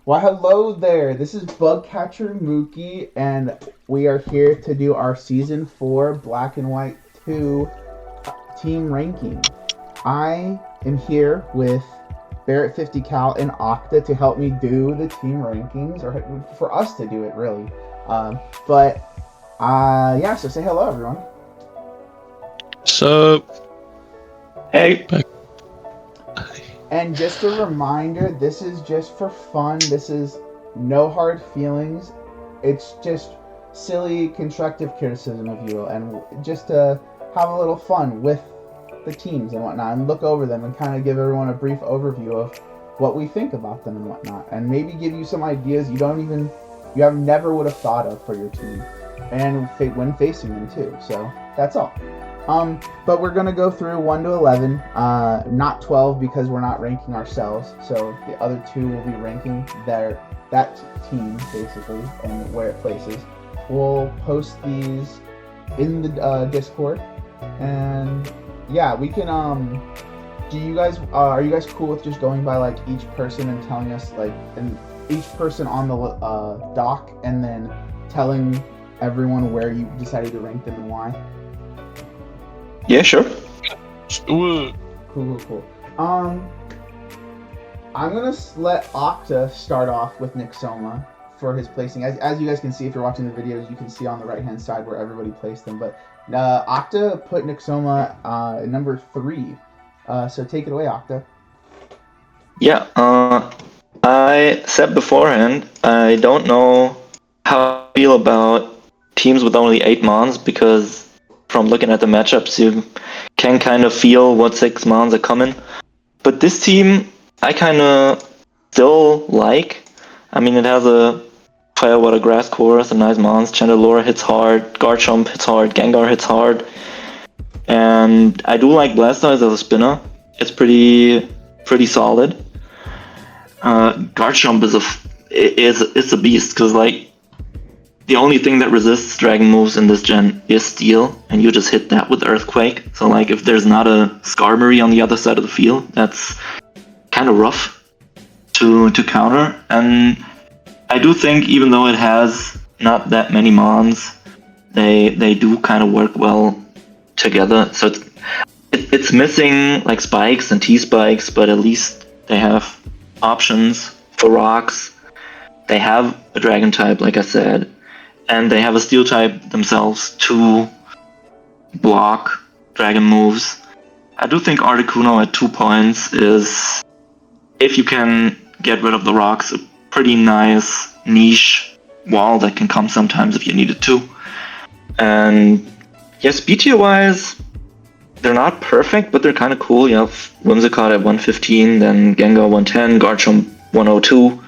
Well, hello there. This is BugCatcherMookie, and we are here to do our Season 4 Black and White 2 team ranking. I am here with Barrett50Cal and Octa to help me do the team rankings, or for us to do it, really. Yeah, so say hello, everyone. So, hey. And just a reminder, this is just for fun. This is no hard feelings. It's just silly, constructive criticism, if you will, and just to have a little fun with the teams and whatnot, and look over them and kind of give everyone a brief overview of what we think about them and whatnot, and maybe give you some ideas you never would have thought of for your team, and when facing them too. So that's all. But we're gonna go through 1 to 11, not 12 because we're not ranking ourselves. So the other two will be ranking that team basically and where it places. We'll post these in the Discord, and yeah, we can. Do you guys are you guys cool with just going by like each person and telling us and each person on the doc, and then telling everyone where you decided to rank them and why? Yeah, sure. Ooh. Cool. I'm gonna let Octa start off with Nixoma for his placing. As you guys can see, if you're watching the videos, you can see on the right-hand side where everybody placed them. But Octa put Nixoma number 3. So take it away, Octa. Yeah, I said beforehand, I don't know how I feel about teams with only 8 mons, because from looking at the matchups, you can kind of feel what 6 mons are coming. But this team, I kind of still like. I mean, it has a Fire, Water, Grass core, some nice mons. Chandelure hits hard, Garchomp hits hard, Gengar hits hard. And I do like Blastoise as a spinner. It's pretty solid. Garchomp is a beast, because like, the only thing that resists dragon moves in this gen is Steel, and you just hit that with Earthquake. So like, if there's not a Skarmory on the other side of the field, that's kind of rough to counter. And I do think, even though it has not that many mons, they do kind of work well together. So it's missing like spikes and T-spikes, but at least they have options for rocks. They have a dragon type, like I said, and they have a steel type themselves to block dragon moves. I do think Articuno at 2 points is, if you can get rid of the rocks, a pretty nice niche wall that can come sometimes if you need it to. And yeah, speed tier wise, they're not perfect, but they're kind of cool. You have Whimsicott at 115, then Gengar 110, Garchomp 102.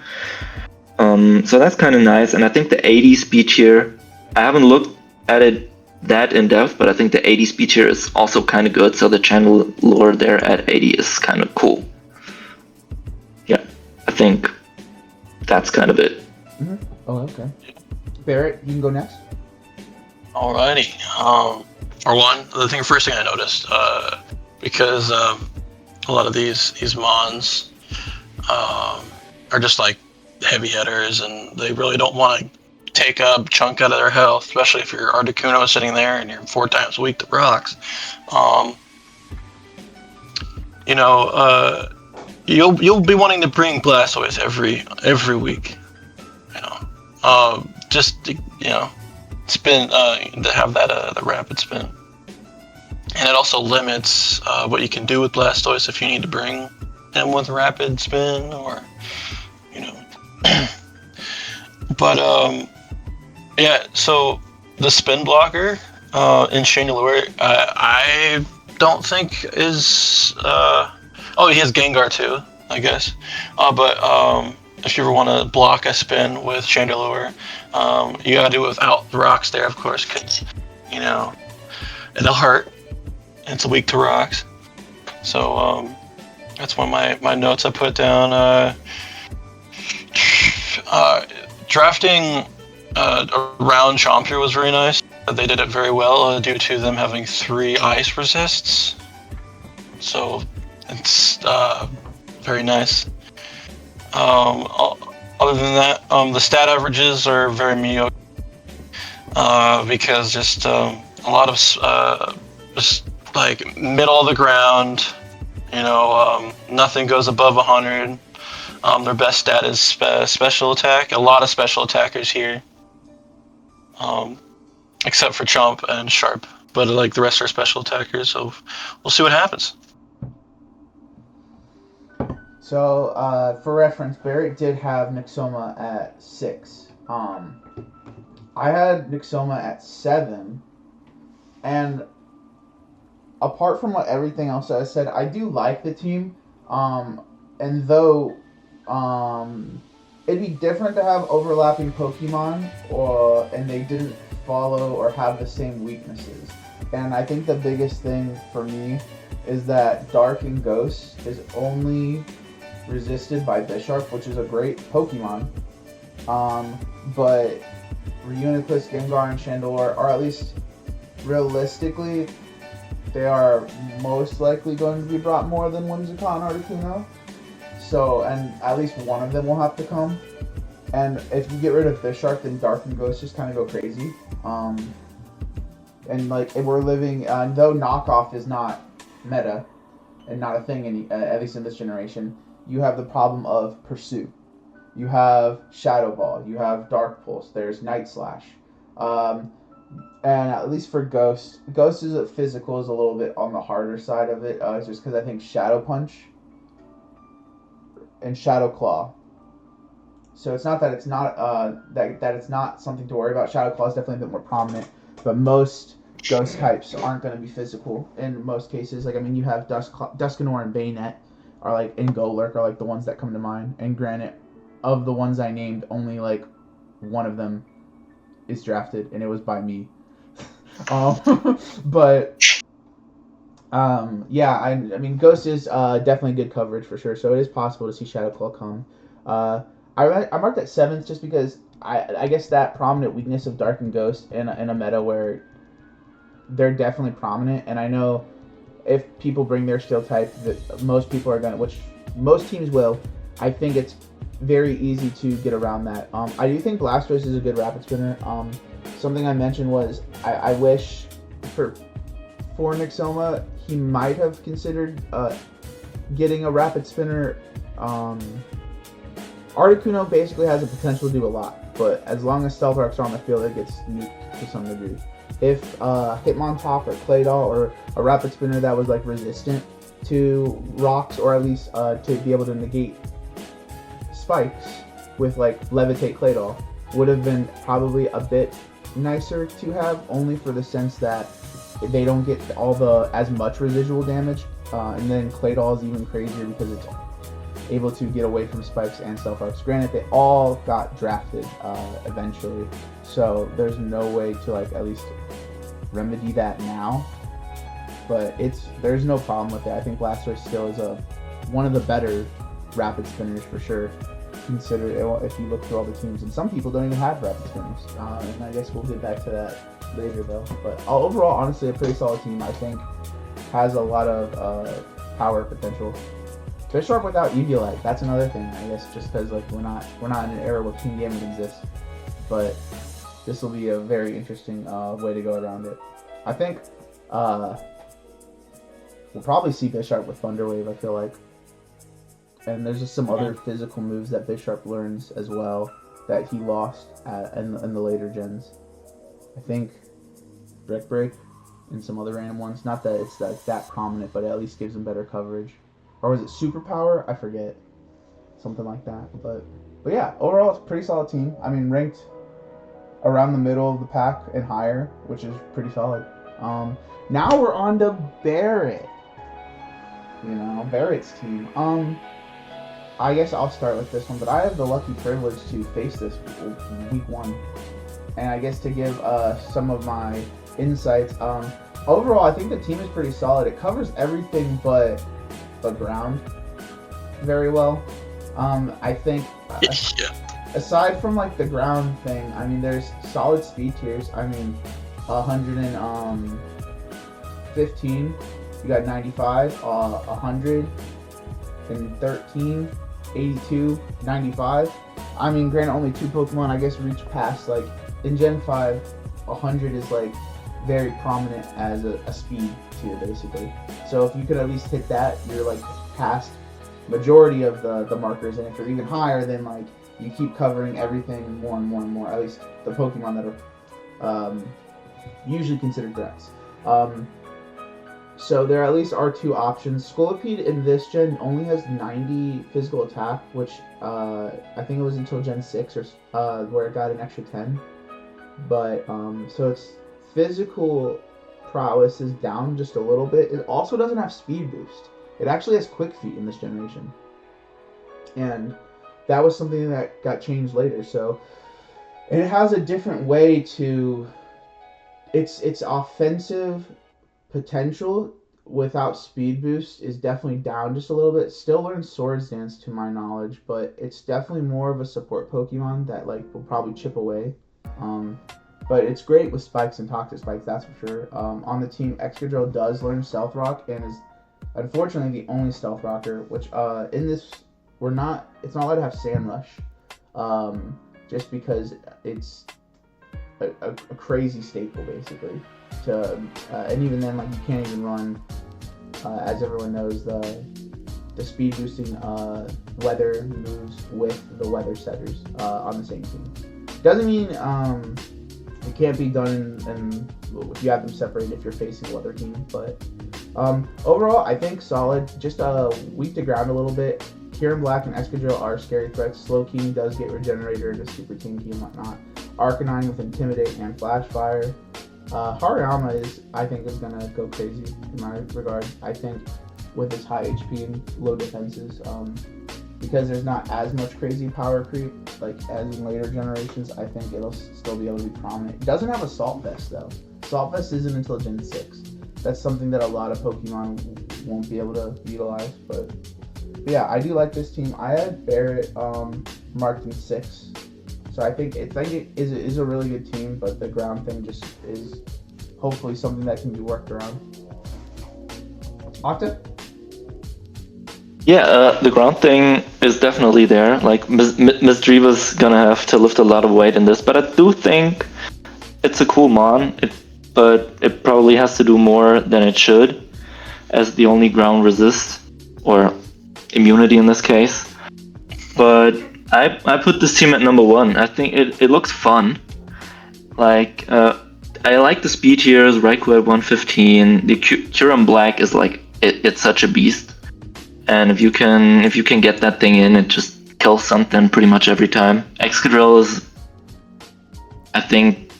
So that's kind of nice, and I think the 80 speed tier, I haven't looked at it that in depth, but I think the 80 speed tier is also kind of good, so the Chandelure there at 80 is kind of cool. Yeah, I think that's kind of it. Mm-hmm. Oh, okay. Barrett, you can go next. Alrighty. For one, first thing I noticed, because a lot of these mons are just like heavy hitters, and they really don't want to take a chunk out of their health, especially if your Articuno is sitting there and you're 4 times weak to rocks. You'll be wanting to bring Blastoise every week. Spin to have that the rapid spin, and it also limits what you can do with Blastoise if you need to bring him with rapid spin, or but yeah, so the spin blocker in Chandelure, I don't think is he has Gengar too, I guess. But if you ever want to block a spin with Chandelure, you gotta do it without the rocks there, of course, because it'll hurt. It's weak to rocks. So that's one of my notes I put down. Drafting around Chompier was very nice. They did it very well due to them having 3 ice resists. So it's very nice. Other than that, the stat averages are very mediocre because just a lot of just like middle of the ground. Nothing goes above 100. Their best stat is special attack. A lot of special attackers here, except for Chomp and Sharp. But like the rest are special attackers, so we'll see what happens. So, for reference, Barrett did have Nixoma at 6. I had Nixoma at 7, and apart from everything else that I said, I do like the team. And though it'd be different to have overlapping Pokemon, and they didn't follow or have the same weaknesses. And I think the biggest thing for me is that Dark and Ghost is only resisted by Bisharp, which is a great Pokemon. But Reuniclus, Gengar, and Chandelure are, at least realistically, they are most likely going to be brought more than Whimsicott and Articuno. So, and at least one of them will have to come. And if you get rid of Bisharp, then Dark and Ghost just kind of go crazy. And like, if we're living, though knockoff is not meta and not a thing, at least in this generation, you have the problem of Pursue. You have Shadow Ball. You have Dark Pulse. There's Night Slash. And at least for Ghost is physical is a little bit on the harder side of it. Just because I think Shadow Punch and Shadow Claw. So it's not that it's not that it's not something to worry about. Shadow Claw is definitely a bit more prominent, but most Ghost types aren't going to be physical in most cases. Like, I mean, you have Dusknoir and Bayonet are like, and Golurk are like the ones that come to mind. And granted, of the ones I named, only like one of them is drafted, and it was by me. Yeah, I mean, Ghost is definitely good coverage for sure, so it is possible to see Shadow Claw come. I marked at 7th just because I guess that prominent weakness of Dark and Ghost in a meta where they're definitely prominent, and I know if people bring their Steel type, that most people are gonna, which most teams will. I think it's very easy to get around that. I do think Blastoise is a good Rapid Spinner. Something I mentioned was I wish for Nixoma he might have considered getting a Rapid Spinner. Articuno basically has the potential to do a lot, but as long as Stealth Rocks are on the field, it gets nuked to some degree. If Hitmontop or Claydol or a Rapid Spinner that was like resistant to rocks, or at least to be able to negate spikes with like Levitate Claydol, would have been probably a bit nicer to have, only for the sense that they don't get as much residual damage, and then Claydol is even crazier because it's able to get away from spikes and Stealth Rocks. Granted, they all got drafted eventually, so there's no way to like at least remedy that now. But there's no problem with it. I think Blastoise still is one of the better Rapid Spinners for sure. Consider it, if you look through all the teams, and some people don't even have Rapid Spinners. And I guess we'll get back to that later though. But overall, honestly, a pretty solid team. I think has a lot of power potential. Bisharp without Eviolite, that's another thing. I guess just because like we're not in an era where Team Gaming exists, but this will be a very interesting way to go around it. I think we'll probably see Bisharp with Thunder Wave, I feel like. And there's just some other physical moves that Bisharp learns as well that he lost in the later gens. I think Brick Break and some other random ones. Not that it's that prominent, but it at least gives him better coverage. Or was it Superpower? I forget. Something like that. But yeah, overall it's a pretty solid team. I mean, ranked around the middle of the pack and higher, which is pretty solid. Now we're on to Barrett. Barrett's team. I guess I'll start with this one, but I have the lucky privilege to face this week 1. And I guess to give some of my insights. Overall, I think the team is pretty solid. It covers everything but ground very well. I think aside from like the ground thing, I mean, there's solid speed tiers. I mean, 115, you got 95, 113, 82, 95. I mean, granted, only 2 Pokemon, I guess, reach past, like, in Gen 5, 100 is, like, very prominent as a speed tier, basically. So if you could at least hit that, you're, like, past majority of the markers, and if you're even higher, then, like, you keep covering everything more and more and more, at least the Pokemon that are usually considered threats. So there at least are 2 options. Scolipede in this gen only has 90 physical attack, which I think it was until Gen 6 or where it got an extra 10. But so its physical prowess is down just a little bit. It also doesn't have speed boost. It actually has quick feet in this generation, and that was something that got changed later. So, and it has a different way to its offensive potential without speed boost is definitely down just a little bit. Still learns Swords Dance to my knowledge, but it's definitely more of a support Pokemon that like will probably chip away. But it's great with Spikes and Toxic Spikes, that's for sure. On the team, Excadrill does learn Stealth Rock and is unfortunately the only Stealth Rocker, which in this it's not allowed to have Sand Rush, just because it's a crazy staple basically. And even then, like, you can't even run, as everyone knows, the speed boosting weather moves with the weather setters on the same team. Doesn't mean it can't be done and if you have them separated if you're facing a weather team, but overall I think solid. Just weak to ground a little bit. Kyurem Black and Excadrill are scary threats. Slowking does get Regenerator to Super Tinky and whatnot. Arcanine with Intimidate and Flash Fire. Hariyama I think is gonna go crazy in my regard. I think with his high HP and low defenses, because there's not as much crazy power creep like as in later generations, I think it'll still be able to be prominent. It doesn't have Assault Vest though. Assault Vest isn't until Gen 6. That's something that a lot of Pokemon won't be able to utilize. But yeah, I do like this team. I had Barrett marked in 6. So I think it is a really good team, but the ground thing just is hopefully something that can be worked around. Octa? Yeah, the ground thing is definitely there. Like, Misdreva's gonna have to lift a lot of weight in this, but I do think it's a cool mon, but it probably has to do more than it should, as the only ground resist, or immunity in this case. But I put this team at number 1. I think it looks fun. Like, I like the speed tiers, Raikou at 115. The Kyurem Black is like, it's such a beast. And if you can get that thing in, it just kills something pretty much every time. Excadrill is, I think,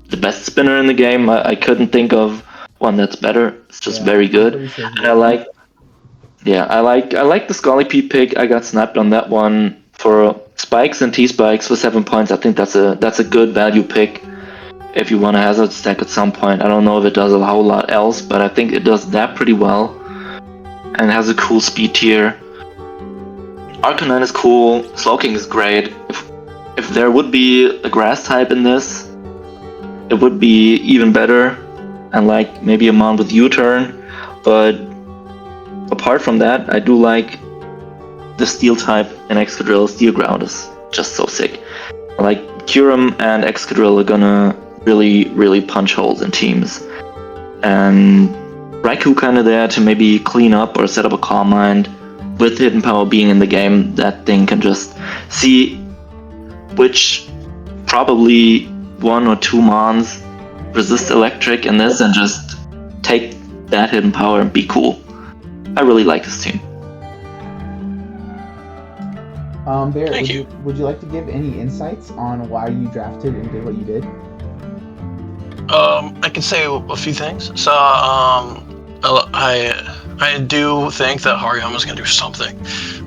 the best spinner in the game. I couldn't think of one that's better. It's just very good. Sure. And I like the Scolipede pick. I got sniped on that one for Spikes and T-Spikes for 7 points. I think that's a good value pick if you want a hazard stack at some point. I don't know if it does a whole lot else, but I think it does that pretty well. And has a cool speed tier. Arcanine is cool. Slowking is great. If there would be a grass type in this, it would be even better. And like maybe a mon with U-turn. But apart from that, I do like the Steel type in Excadrill. Steel Ground is just so sick. Like Kyurem and Excadrill are gonna really, really punch holes in teams. And Raikou kind of there to maybe clean up or set up a Calm Mind. With Hidden Power being in the game, that thing can just see which probably 1 or 2 mons resist electric in this and just take that Hidden Power and be cool. I really like this team. Bear, would you like to give any insights on why you drafted and did what you did? I can say a few things. So, I do think that Hariyama's gonna do something.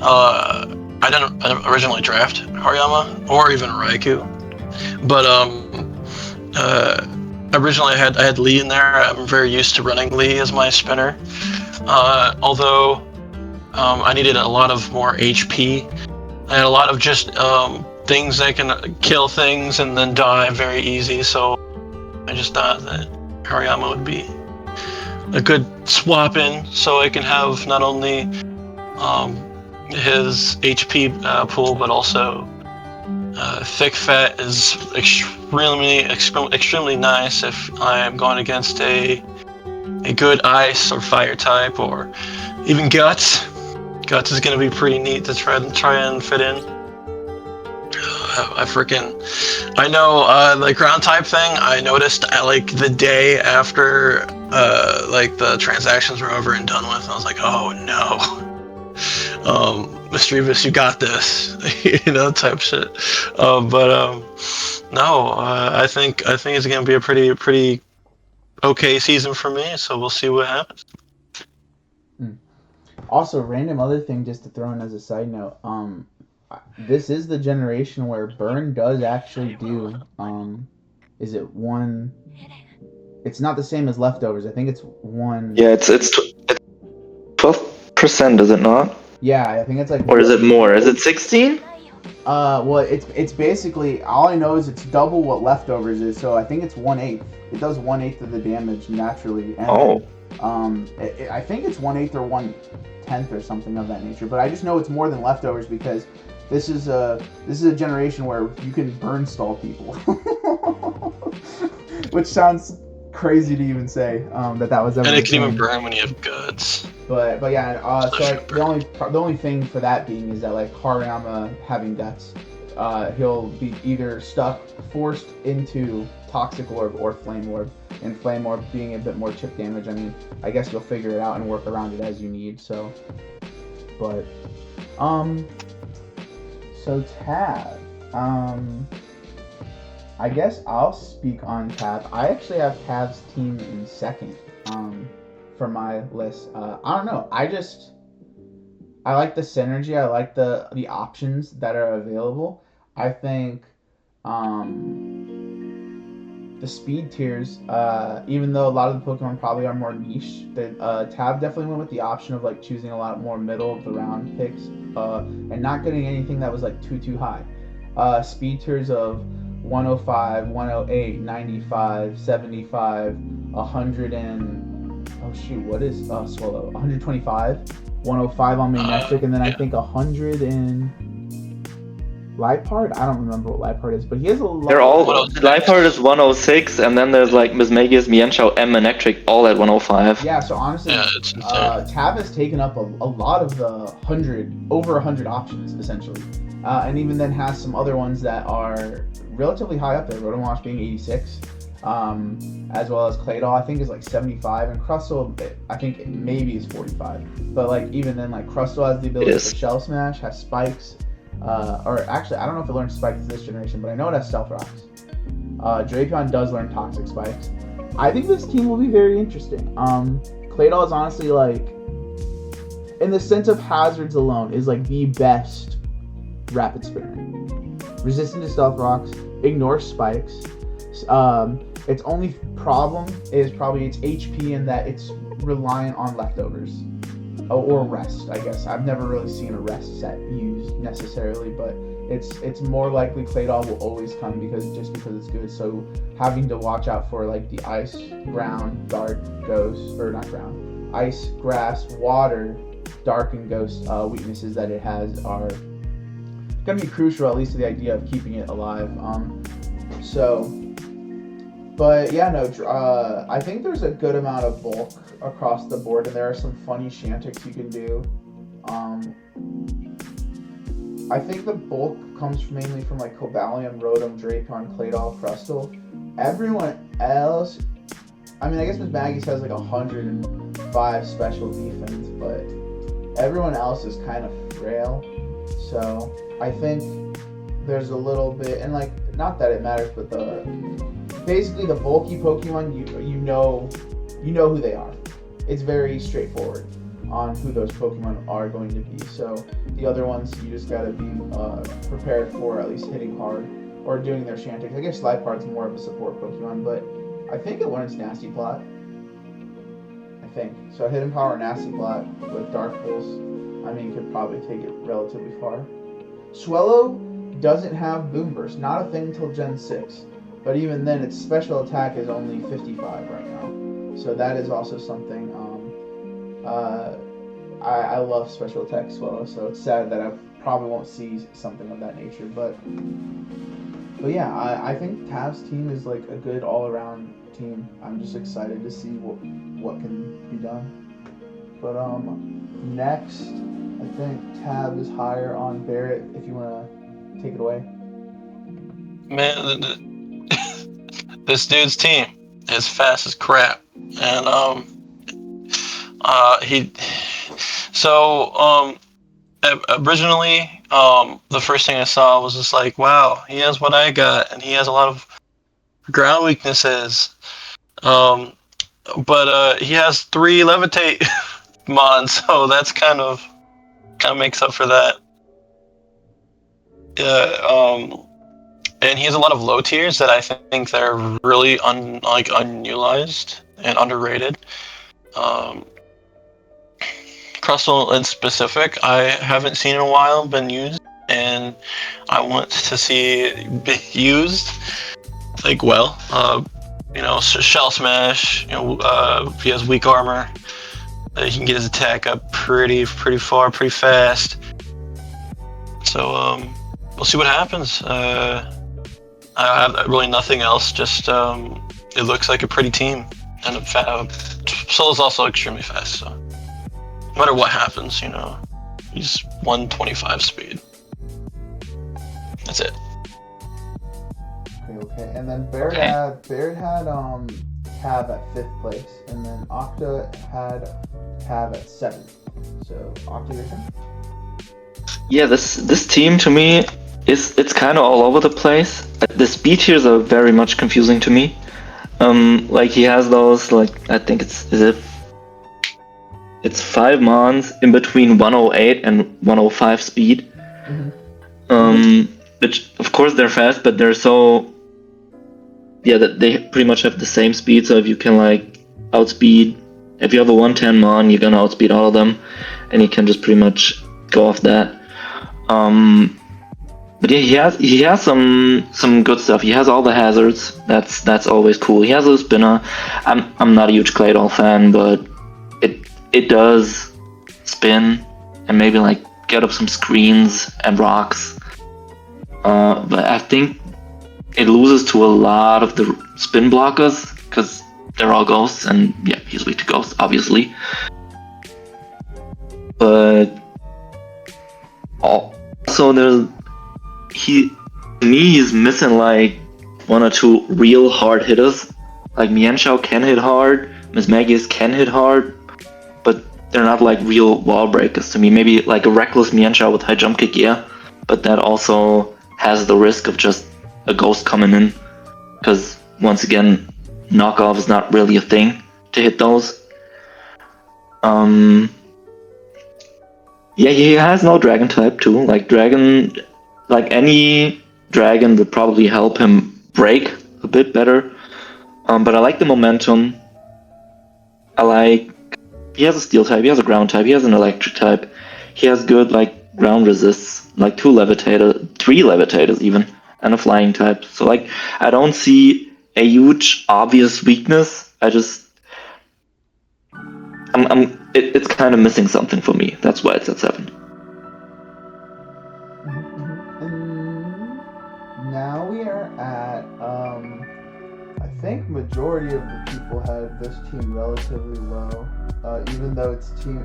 I didn't originally draft Hariyama or even Raikou, but originally I had Lee in there. I'm very used to running Lee as my spinner. Although I needed a lot of more HP and a lot of just things that can kill things and then die very easy. So I just thought that Hariyama would be a good swap in, so I can have not only his HP pool, but also Thick Fat is extremely nice if I am going against a good Ice or Fire type, or even Guts. Guts is going to be pretty neat to try and fit in. I know the ground type thing. I noticed like the day after like the transactions were over and done with, and I was like, oh no, Mischievous, you got this, type shit. No, I think it's gonna be a pretty okay season for me. So we'll see what happens. Also, random other thing just to throw in as a side note. This is the generation where burn does actually do. Is it one? It's not the same as leftovers. I think it's one. Yeah, it's 12%, is it not? Yeah, I think it's like. Or is it more? Is it 16? Well, it's basically, all I know is it's double what leftovers is. So I think it's 1/8. It does 1/8 of the damage naturally. And, I think it's 1/8 or 1/10 or something of that nature. But I just know it's more than leftovers because this is a generation where you can burn stall people, which sounds crazy to even say that was ever. And it can even burn when you have Guts. But yeah, so like, the only thing for that being is that like Hariyama having Guts, he'll be either forced into Toxic Orb or Flame Orb, and Flame Orb being a bit more chip damage. I mean, I guess you'll figure it out and work around it as you need. So, but so Tab, I guess I'll speak on Tab. I actually have Tab's team in second. For my list. I don't know. I like the synergy. I like the options that are available. I think the speed tiers, even though a lot of the Pokemon probably are more niche, Tab definitely went with the option of like choosing a lot more middle of the round picks and not getting anything that was like too high. Speed tiers of 105, 108, 95, 75, 100 and oh shoot, what is Swallow? 125, 105 on Magnetic, and then I think 100 in Lipard. I don't remember what Lipard is, but he has a lot. They're all Lipard is 106, and then there's like Mismagius, Mienshao, and Manectric all at 105. Yeah, so honestly, Tab has taken up a lot of the over 100 options essentially, and even then has some other ones that are relatively high up there. Rotom being 86. As well as Claydol, I think is like 75, and Crustle, I think maybe is 45. But like even then, like Crustle has the ability for Shell Smash, has Spikes, or actually I don't know if it learns Spikes this generation, but I know it has Stealth Rocks. Drapion does learn Toxic Spikes. I think this team will be very interesting. Claydol is honestly like, in the sense of hazards alone, is like the best Rapid Spinner. Resistant to Stealth Rocks, ignores Spikes. Its only problem is probably its HP, in that it's reliant on leftovers or rest. I guess I've never really seen a rest set used necessarily, but it's more likely Claydol will always come because it's good. So having to watch out for like the ice, ground, dark, ghost, or not ground, ice, grass, water, dark, and ghost weaknesses that it has are gonna be crucial, at least to the idea of keeping it alive. But yeah, no, I think there's a good amount of bulk across the board, and there are some funny Shantics you can do. I think the bulk comes mainly from like Cobalion, Rotom, Drapion, Claydol, Crustle. Everyone else, I mean, I guess Mismagius has like 105 special defense, but everyone else is kind of frail. So I think there's a little bit, and like, not that it matters, but basically the bulky Pokemon, you know who they are. It's very straightforward on who those Pokemon are going to be. So the other ones, you just gotta be prepared for at least hitting hard or doing their Shantics. I guess Lipard's more of a support Pokemon, but I think it learns Nasty Plot. I think. So Hidden Power Nasty Plot with Dark Pulse, I mean, could probably take it relatively far. Swellow doesn't have Boom Burst, not a thing until Gen 6. But even then, its special attack is only 55 right now. So that is also something. I love special attack Swallow, so it's sad that I've probably won't see something of that nature. But yeah, I think Tav's team is like a good all-around team. I'm just excited to see what can be done. But next, I think Tav is higher on Barrett. If you want to take it away. Man, this dude's team is fast as crap, and originally, the first thing I saw was just like, wow, he has what I got, and he has a lot of ground weaknesses. But he has 3 levitate mons, so that's kind of makes up for that. And he has a lot of low tiers that I think they're really unutilized and underrated. Crustle in specific, I haven't seen in a while been used, and I want to see it be used well. Shell Smash. If he has weak armor, he can get his attack up pretty far, pretty fast. So we'll see what happens. I have really nothing else. Just it looks like a pretty team, and Solo's also extremely fast. So no matter what happens, he's 125 speed. That's it. Okay. And then Barrett had Cav at 5th place, and then Octa had Cav at 7th. So Octa, your turn. Yeah, this team to me it's kind of all over the place. The speed tiers are very much confusing to me. He has those I think it's 5 mons in between 108 and 105 speed. Mm-hmm. Which of course they're fast, but they're so that they pretty much have the same speed. So if you can outspeed, if you have a 110 mon, you're gonna outspeed all of them, and you can just pretty much go off that. But yeah, he has some good stuff. He has all the hazards. That's always cool. He has a spinner. I'm not a huge Claydol fan, but it does spin and maybe get up some screens and rocks. But I think it loses to a lot of the spin blockers because they're all ghosts, and yeah, he's weak to ghosts, obviously. But also he's missing 1 or 2 real hard hitters. Mienshao can hit hard, Mismagius can hit hard, but they're not real wall breakers to me. Maybe a reckless Mienshao with high jump kick, yeah, but that also has the risk of just a ghost coming in, because once again, knockoff is not really a thing to hit those. Yeah, he has no dragon type too. Any dragon would probably help him break a bit better. But I like the momentum. He has a steel type, he has a ground type, he has an electric type. He has good ground resists, 3 levitators even, and a flying type. So I don't see a huge obvious weakness. It's kind of missing something for me. That's why it's at 7. Now we are at I think majority of the people had this team relatively low, even though its team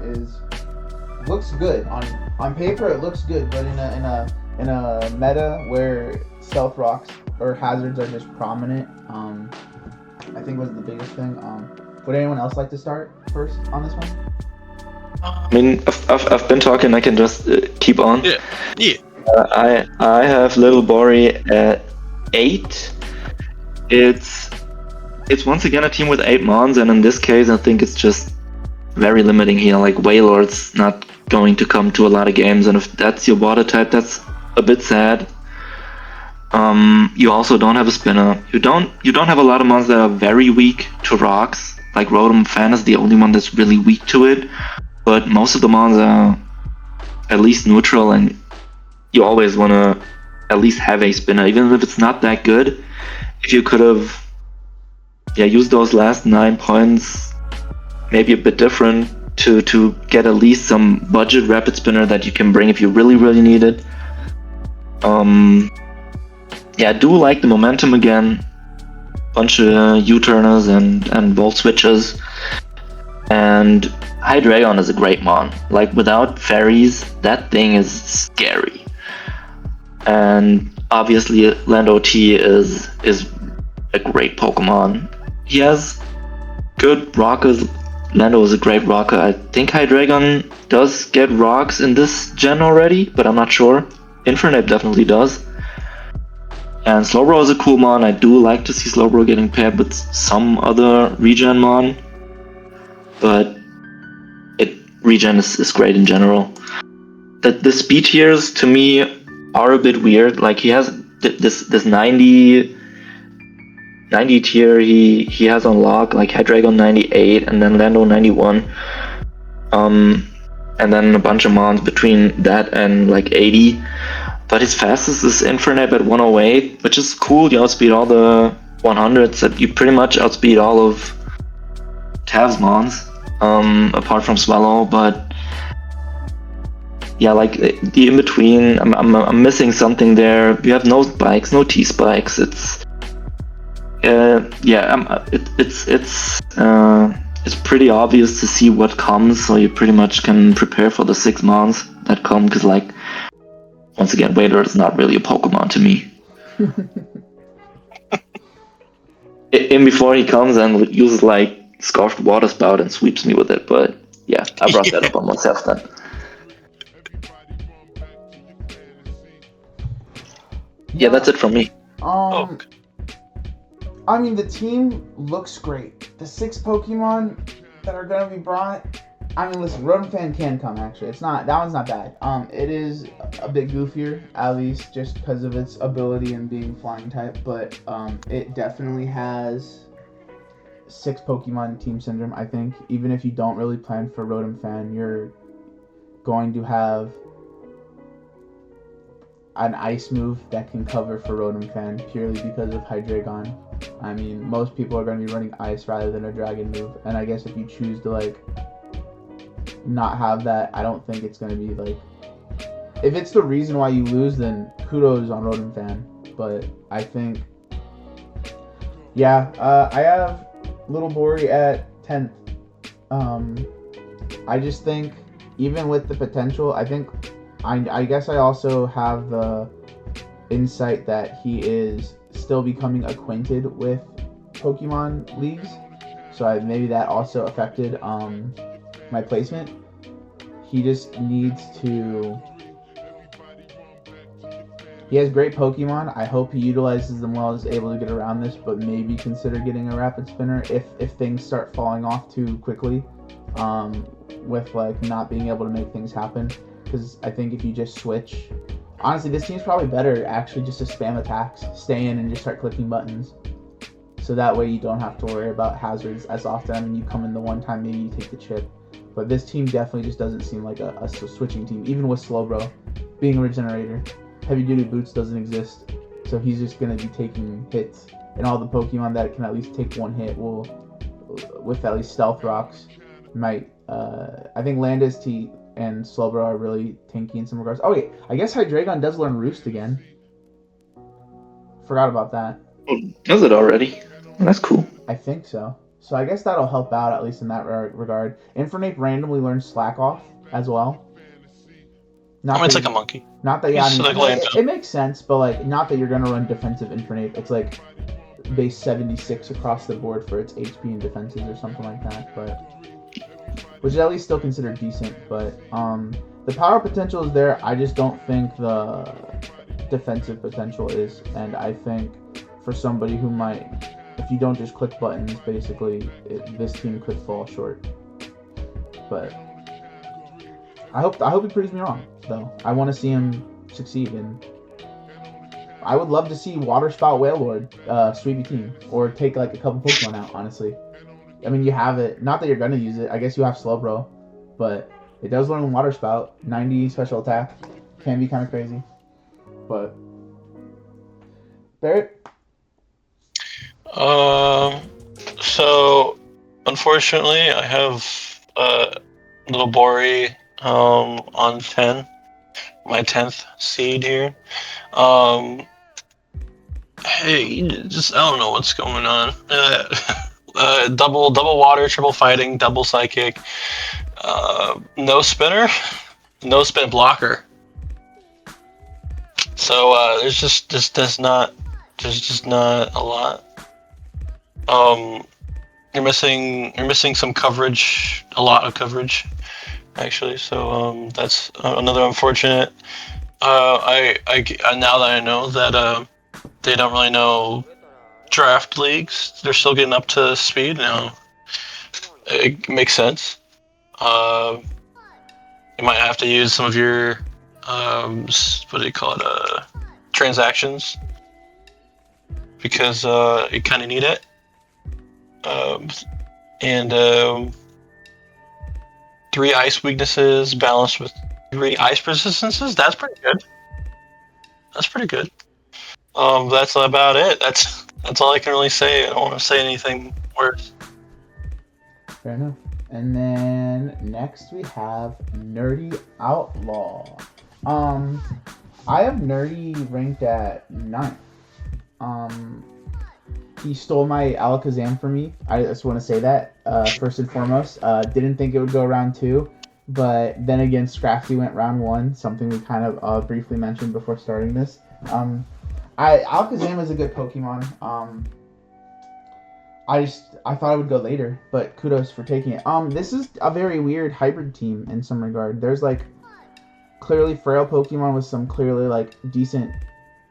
looks good on paper. It looks good, but in a meta where stealth rocks or hazards are just prominent, I think was the biggest thing. Would anyone else like to start first on this one? I mean, I've been talking. I can just keep on. Yeah. I have Little Bori at 8. It's once again a team with 8 mons, and in this case, I think it's just very limiting here. Wailord's not going to come to a lot of games, and if that's your water type, that's a bit sad. You also don't have a spinner. You don't have a lot of mons that are very weak to rocks. Rotom Fan is the only one that's really weak to it, but most of the mons are at least neutral, and you always want to at least have a spinner, even if it's not that good. If you could have used those last 9 points maybe a bit different, to get at least some budget rapid spinner that you can bring if you really need it. Yeah, I do like the momentum again. Bunch of U-turners and volt switches. And Hydreigon is a great mon. Like, without fairies, that thing is scary. And obviously Land OT is a great Pokemon. He has good rockers. Lando is a great rocker. I think Hydreigon does get rocks in this gen already, but I'm not sure. Infernape definitely does. And Slowbro is a cool mon. I do like to see Slowbro getting paired with some other regen mon. But regen is great in general. The speed tiers to me are a bit weird. Like, he has this 90 tier he has on lock, like Hydreigon 98 and then Lando 91. And then a bunch of mons between that and like 80. But his fastest is Infernape at 108, which is cool. You outspeed all the 100s. You pretty much outspeed all of Tav's mons, apart from Swallow. But yeah, like the in between, I'm missing something there. You have no spikes, no T spikes. It's pretty obvious to see what comes. So you pretty much can prepare for the 6 mons that come, because like, once again, Wader is not really a Pokemon to me. In before he comes and uses like Scarfed Water Spout and sweeps me with it, but yeah, I brought that up on myself then. Yeah, that's it from me. I mean, the team looks great. The 6 Pokemon that are gonna be brought. I mean, listen, Rotom Fan can come, actually. That one's not bad. It is a bit goofier, at least just because of its ability and being flying type, but it definitely has 6 Pokemon Team Syndrome, I think. Even if you don't really plan for Rotom Fan, you're going to have an ice move that can cover for Rotom Fan purely because of Hydreigon. I mean, most people are going to be running ice rather than a dragon move, and I guess if you choose to, like, not have that, I don't think it's going to be like, if it's the reason why you lose, then kudos on Rotom Fan. But I think, yeah, I have Little Bori at 10th. I just think, even with the potential, I think, I guess I also have the insight that he is still becoming acquainted with Pokemon leagues, so maybe that also affected my placement. He just needs to... He has great Pokemon. I hope he utilizes them well, is able to get around this, but maybe consider getting a Rapid Spinner if things start falling off too quickly, with like not being able to make things happen. Because I think if you just switch... Honestly, this team's probably better actually just to spam attacks, stay in and just start clicking buttons. So that way you don't have to worry about hazards as often. I mean, you come in the one time, maybe you take the chip. But this team definitely just doesn't seem like a switching team, even with Slowbro being a regenerator. Heavy Duty Boots doesn't exist, so he's just going to be taking hits. And all the Pokemon that can at least take one hit will, with at least Stealth Rocks, might... I think Landis and Slowbro are really tanky in some regards. Oh wait, I guess Hydreigon does learn Roost again. Forgot about that. Does it already? That's cool. I think so. So I guess that'll help out, at least in that regard. Infernape randomly learns Slack Off as well. It's like a monkey. Not that, yeah, it makes sense, but like, not that you're gonna run defensive Infernape. It's like base 76 across the board for its HP and defenses or something like that, but which is at least still considered decent. But the power potential is there. I just don't think the defensive potential is, and I think for somebody who might, if you don't just click buttons, basically, this team could fall short. But I hope he proves me wrong, though. I want to see him succeed, and I would love to see Water Spout Wailord sweep a team, or take like a couple Pokemon out, honestly. I mean, you have it. Not that you're going to use it. I guess you have Slowbro, but it does learn Water Spout. 90 special attack. Can be kind of crazy. But Barrett? So unfortunately, I have little Bori on 10. My 10th seed here. Hey, just I don't know what's going on. Double water, triple fighting, double psychic. No spinner, no spin blocker. So there's just not a lot. You're missing some coverage, a lot of coverage, actually. So that's another unfortunate. I now that I know that they don't really know draft leagues, they're still getting up to speed now. It makes sense. You might have to use some of your what do you call it? Transactions, because you kind of need it. And 3 ice weaknesses balanced with 3 ice resistances. That's pretty good. That's about it. That's all I can really say. I don't want to say anything worse. Fair enough. And then next we have Nerdy Outlaw. I have Nerdy ranked at 9th. He stole my Alakazam from me. I just want to say that first and foremost. Didn't think it would go round 2, but then again, Scrafty went round 1. Something we kind of briefly mentioned before starting this. Alakazam is a good Pokemon. I thought it would go later, but kudos for taking it. This is a very weird hybrid team in some regard. There's like clearly frail Pokemon with some clearly like decent.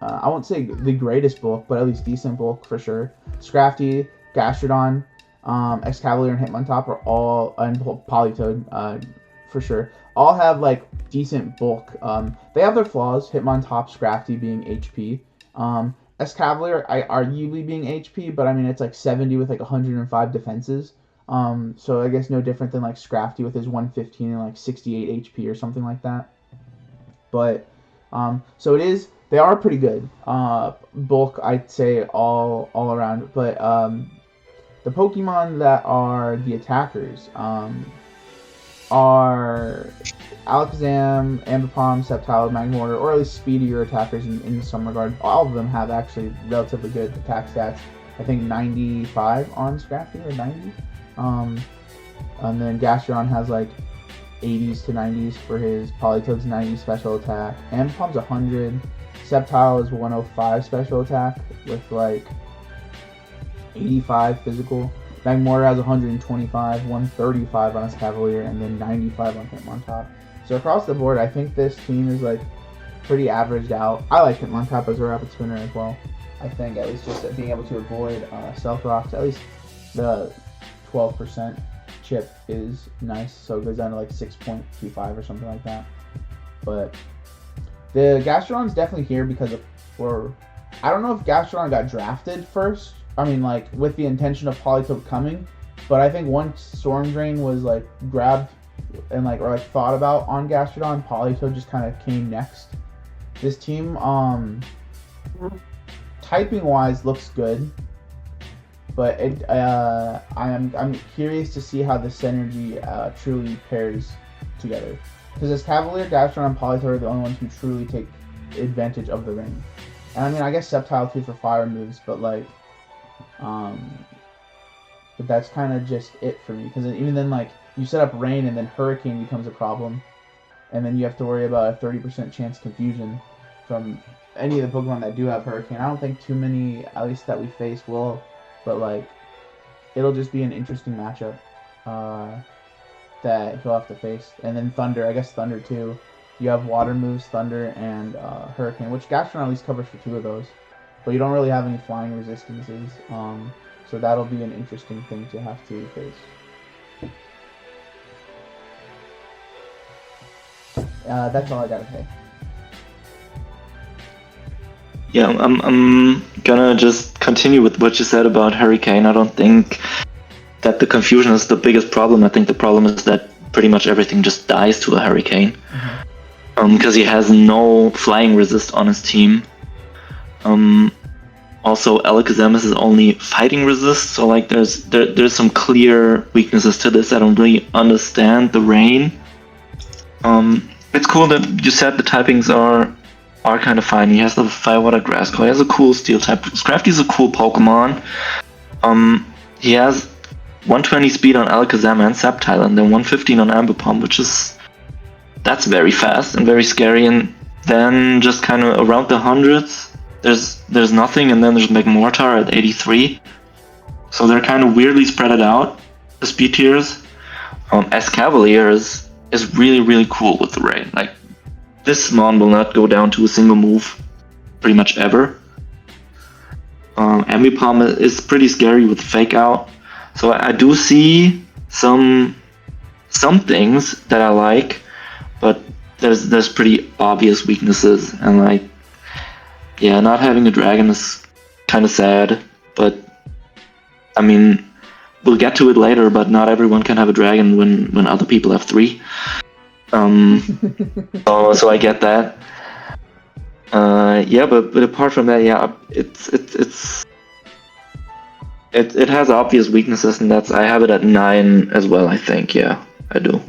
I won't say the greatest bulk, but at least decent bulk for sure. Scrafty, Gastrodon, Excavalier, and Hitmontop are all, and Politoed, for sure, all have like decent bulk. They have their flaws. Hitmontop, Scrafty being HP. Excavalier, arguably being HP, but I mean it's like 70 with like 105 defenses. So I guess no different than like Scrafty with his 115 and like 68 HP or something like that. But so it is. They are pretty good. Bulk, I'd say all around. But the Pokemon that are the attackers are Alakazam, Ambipom, Sceptile, Magmortar, or at least speedier attackers in some regard. All of them have actually relatively good attack stats. I think 95 on Scrafty or 90. And then Gastrodon has like 80s to 90s for his Politoed's 90 special attack. Ambipom's 100. Sceptile is 105 special attack with like 85 physical. Magmortar has 125, 135 on his Cavalier, and then 95 on Hitmontop. So across the board, I think this team is like pretty averaged out. I like Hitmontop as a rapid spinner as well. I think at least just being able to avoid Stealth Rocks, at least the 12% chip is nice. So it goes down to like 6.25 or something like that. But the Gastrodon's definitely here because I don't know if Gastrodon got drafted first. I mean, like, with the intention of Politoed coming. But I think once Storm Drain was, like, grabbed and, like, or, like, thought about on Gastrodon, Politoed just kind of came next. This team, typing-wise, looks good. But I'm curious to see how the synergy truly pairs together. Because as Cavalier, Gastrodon, and Politoed are the only ones who truly take advantage of the rain. And I mean, I guess Sceptile too for fire moves, but like, but that's kind of just it for me. Because even then, like, you set up rain and then Hurricane becomes a problem, and then you have to worry about a 30% chance confusion from any of the Pokemon that do have Hurricane. I don't think too many, at least that we face, will, but like, it'll just be an interesting matchup. That he'll have to face. And then Thunder, I guess Thunder too. You have water moves, Thunder, and Hurricane, which Gastrodon at least covers for 2 of those. But you don't really have any flying resistances, so that'll be an interesting thing to have to face. That's all I gotta say. Yeah, I'm gonna just continue with what you said about Hurricane. I don't think that the confusion is the biggest problem. I think the problem is that pretty much everything just dies to a Hurricane. Because he has no flying resist on his team. Also, Alakazam is only fighting resist, so like there's some clear weaknesses to this. I don't really understand the rain. It's cool that you said the typings are kind of fine. He has the Fire Water Grass Core. He has a cool Steel type. Scrafty's a cool Pokemon. He has 120 speed on Alakazam and Sceptile, and then 115 on Ambipom, that's very fast and very scary. And then just kind of around the hundreds, there's nothing, and then there's Magmortar at 83. So they're kind of weirdly spread out, the speed tiers. Escavalier is really, really cool with the rain. Like, this Mon will not go down to a single move pretty much ever. Ambipom is pretty scary with Fake Out. So I do see some things that I like, but there's pretty obvious weaknesses, and like, yeah, not having a dragon is kind of sad, but I mean, we'll get to it later, but not everyone can have a dragon when other people have 3. So I get that. Yeah, but apart from that, yeah, it has obvious weaknesses, and I have it at 9 as well. I think, yeah, I do.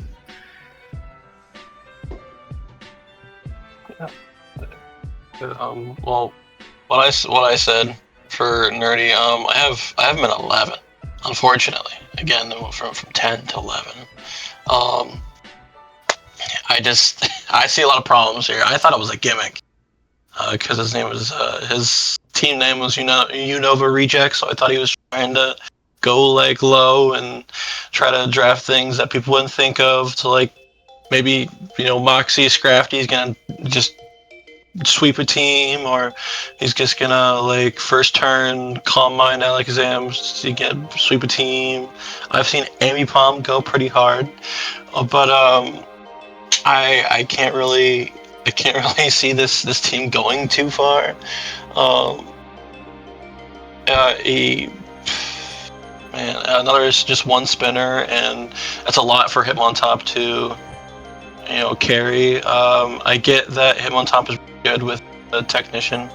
Well, what I said for nerdy, I have him at 11. Unfortunately, again, they went from 10 to 11. I see a lot of problems here. I thought it was a gimmick because his team name was Unova Reject, so I thought he was trying to go like low and try to draft things that people wouldn't think of to, like, maybe, Moxie Scrafty's gonna just sweep a team, or he's just gonna, like, first turn Calm Mind Alakazam to sweep a team. I've seen Ambipom go pretty hard, but I can't really see this team going too far. Another is just one spinner, and that's a lot for Hitmontop to carry. I get that Hitmontop is good with the Technician.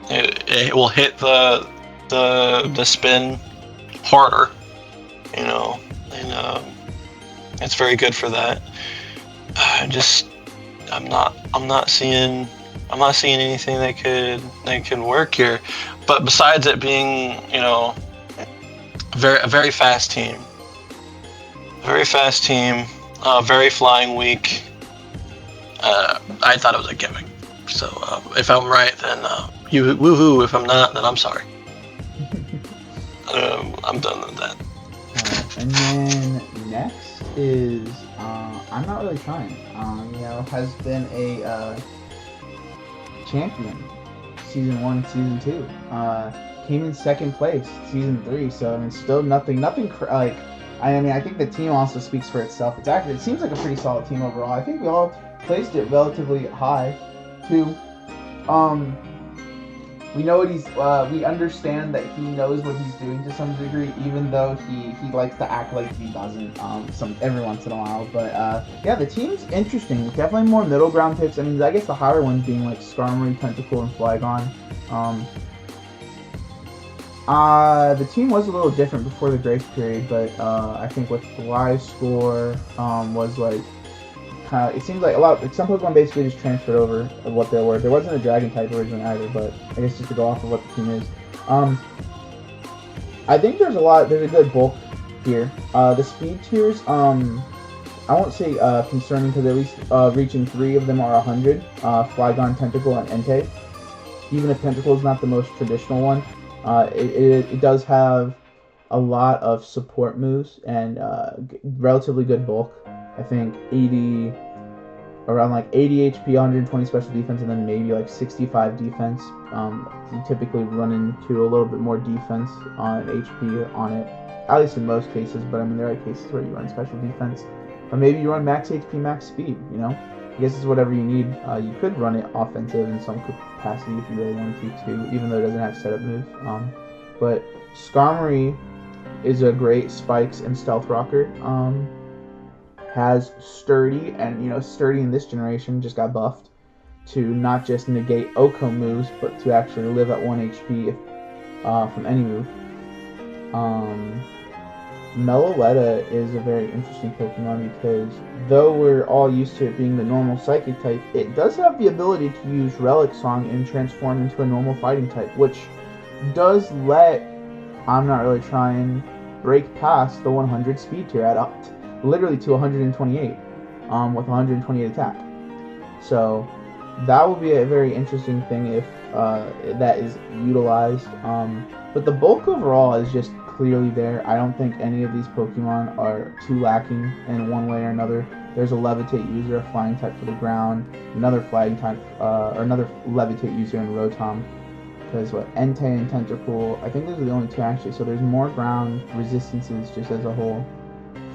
It will hit the spin harder, and it's very good for that. I'm not seeing anything that could work here. But besides it being, a very fast team, very flying weak, I thought it was a gimmick. So if I'm right, then you woohoo. If I'm not, then I'm sorry. I'm done with that. And then next is I'm Not Really Trying. Has been a champion season 1, season 2. Came in second place season 3. So I mean, still nothing like. I think the team also speaks for itself. It seems like a pretty solid team overall. I think we all placed it relatively high too. We know what we understand that he knows what he's doing to some degree, even though he likes to act like he doesn't, every once in a while. But yeah, the team's interesting. Definitely more middle ground picks. I mean, I guess the higher ones being like Skarmory, Tentacle, and Flygon. The team was a little different before the grace period, but I think with the live score was like kind of. It seems like some Pokemon basically just transferred over of what they were. There wasn't a Dragon type originally either, but I guess just to go off of what the team is. I think there's a good bulk here. The speed tiers, I won't say concerning, because at least reaching 3 of them are 100. Flygon, Tentacle, and Entei. Even if Tentacle is not the most traditional one, it does have a lot of support moves and relatively good bulk. I think around 80 HP, 120 special defense, and then maybe like 65 defense. You typically run into a little bit more defense on HP on it, at least in most cases, but I mean there are cases where you run special defense. Or maybe you run max HP, max speed, I guess it's whatever you need. You could run it offensive in some capacity if you really wanted to too, even though it doesn't have setup moves. But Skarmory is a great Spikes and Stealth Rocker. Has Sturdy, and Sturdy in this generation just got buffed to not just negate Oko moves, but to actually live at 1 HP from any move. Meloetta is a very interesting Pokemon because though we're all used to it being the normal Psychic type, it does have the ability to use Relic Song and transform into a normal Fighting type, which does let ImNotReallyTryin break past the 100 speed tier at literally to 128 with 128 attack. So that will be a very interesting thing if that is utilized. But the bulk overall is just clearly there. I don't think any of these Pokemon are too lacking in one way or another. There's a Levitate user, a Flying type for the ground, another Flying type, or another Levitate user in Rotom. Because Entei and Tentacool, I think those are the only two actually. So there's more ground resistances just as a whole.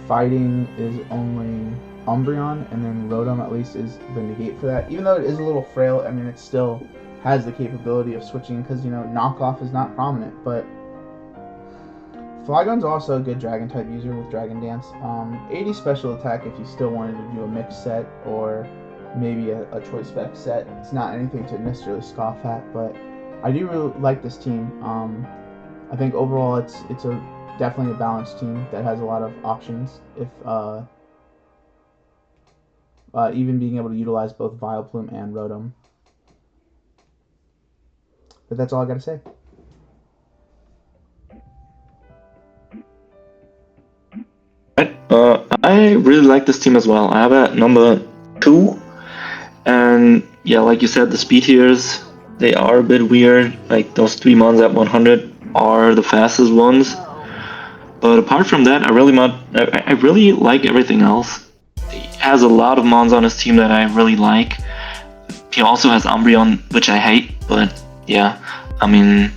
Fighting is only Umbreon, and then Rotom at least is the negate for that. Even though it is a little frail, I mean it still has the capability of switching because knockoff is not prominent, but Flygon's also a good Dragon type user with Dragon Dance. 80 special attack if you still wanted to do a mixed set or maybe a choice spec set. It's not anything to necessarily scoff at, but I do really like this team. I think overall it's definitely a balanced team that has a lot of options. If even being able to utilize both Vileplume and Rotom. But that's all I got to say. I really like this team as well. I have it at number 2, and yeah, like you said, the speed tiers, they are a bit weird. Like those 3 mons at 100 are the fastest ones, but apart from that, I really like everything else. He has a lot of mons on his team that I really like. He also has Umbreon, which I hate, but yeah, I mean,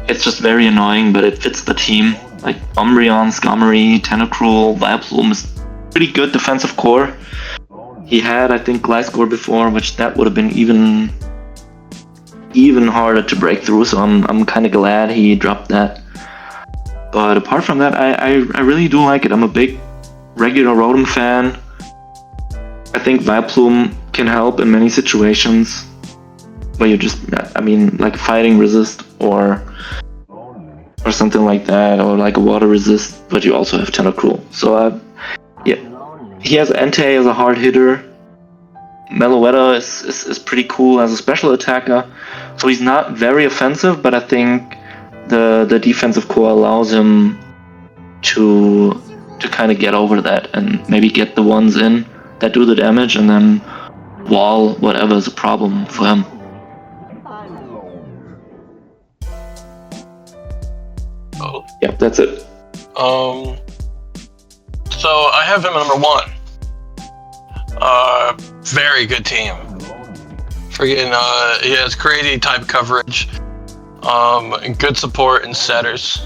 it's just very annoying, but it fits the team. Like Umbreon, Skarmory, Tentacruel, Vileplume is pretty good defensive core. He had, I think, Gliscor before, which that would have been even harder to break through, so I'm kind of glad he dropped that. But apart from that, I really do like it. I'm a big regular Rotom fan. I think Vileplume can help in many situations where you just, I mean, like fighting resist or something like that, or like a water resist, but you also have Tentacruel. So yeah, he has Entei as a hard hitter. Meloetta is pretty cool as a special attacker. So he's not very offensive, but I think the defensive core allows him to kind of get over that and maybe get the ones in that do the damage and then wall whatever is a problem for him. Oh. Yep, that's it. So I have him at number 1. Very good team. Freaking, he has crazy type coverage. And good support in setters.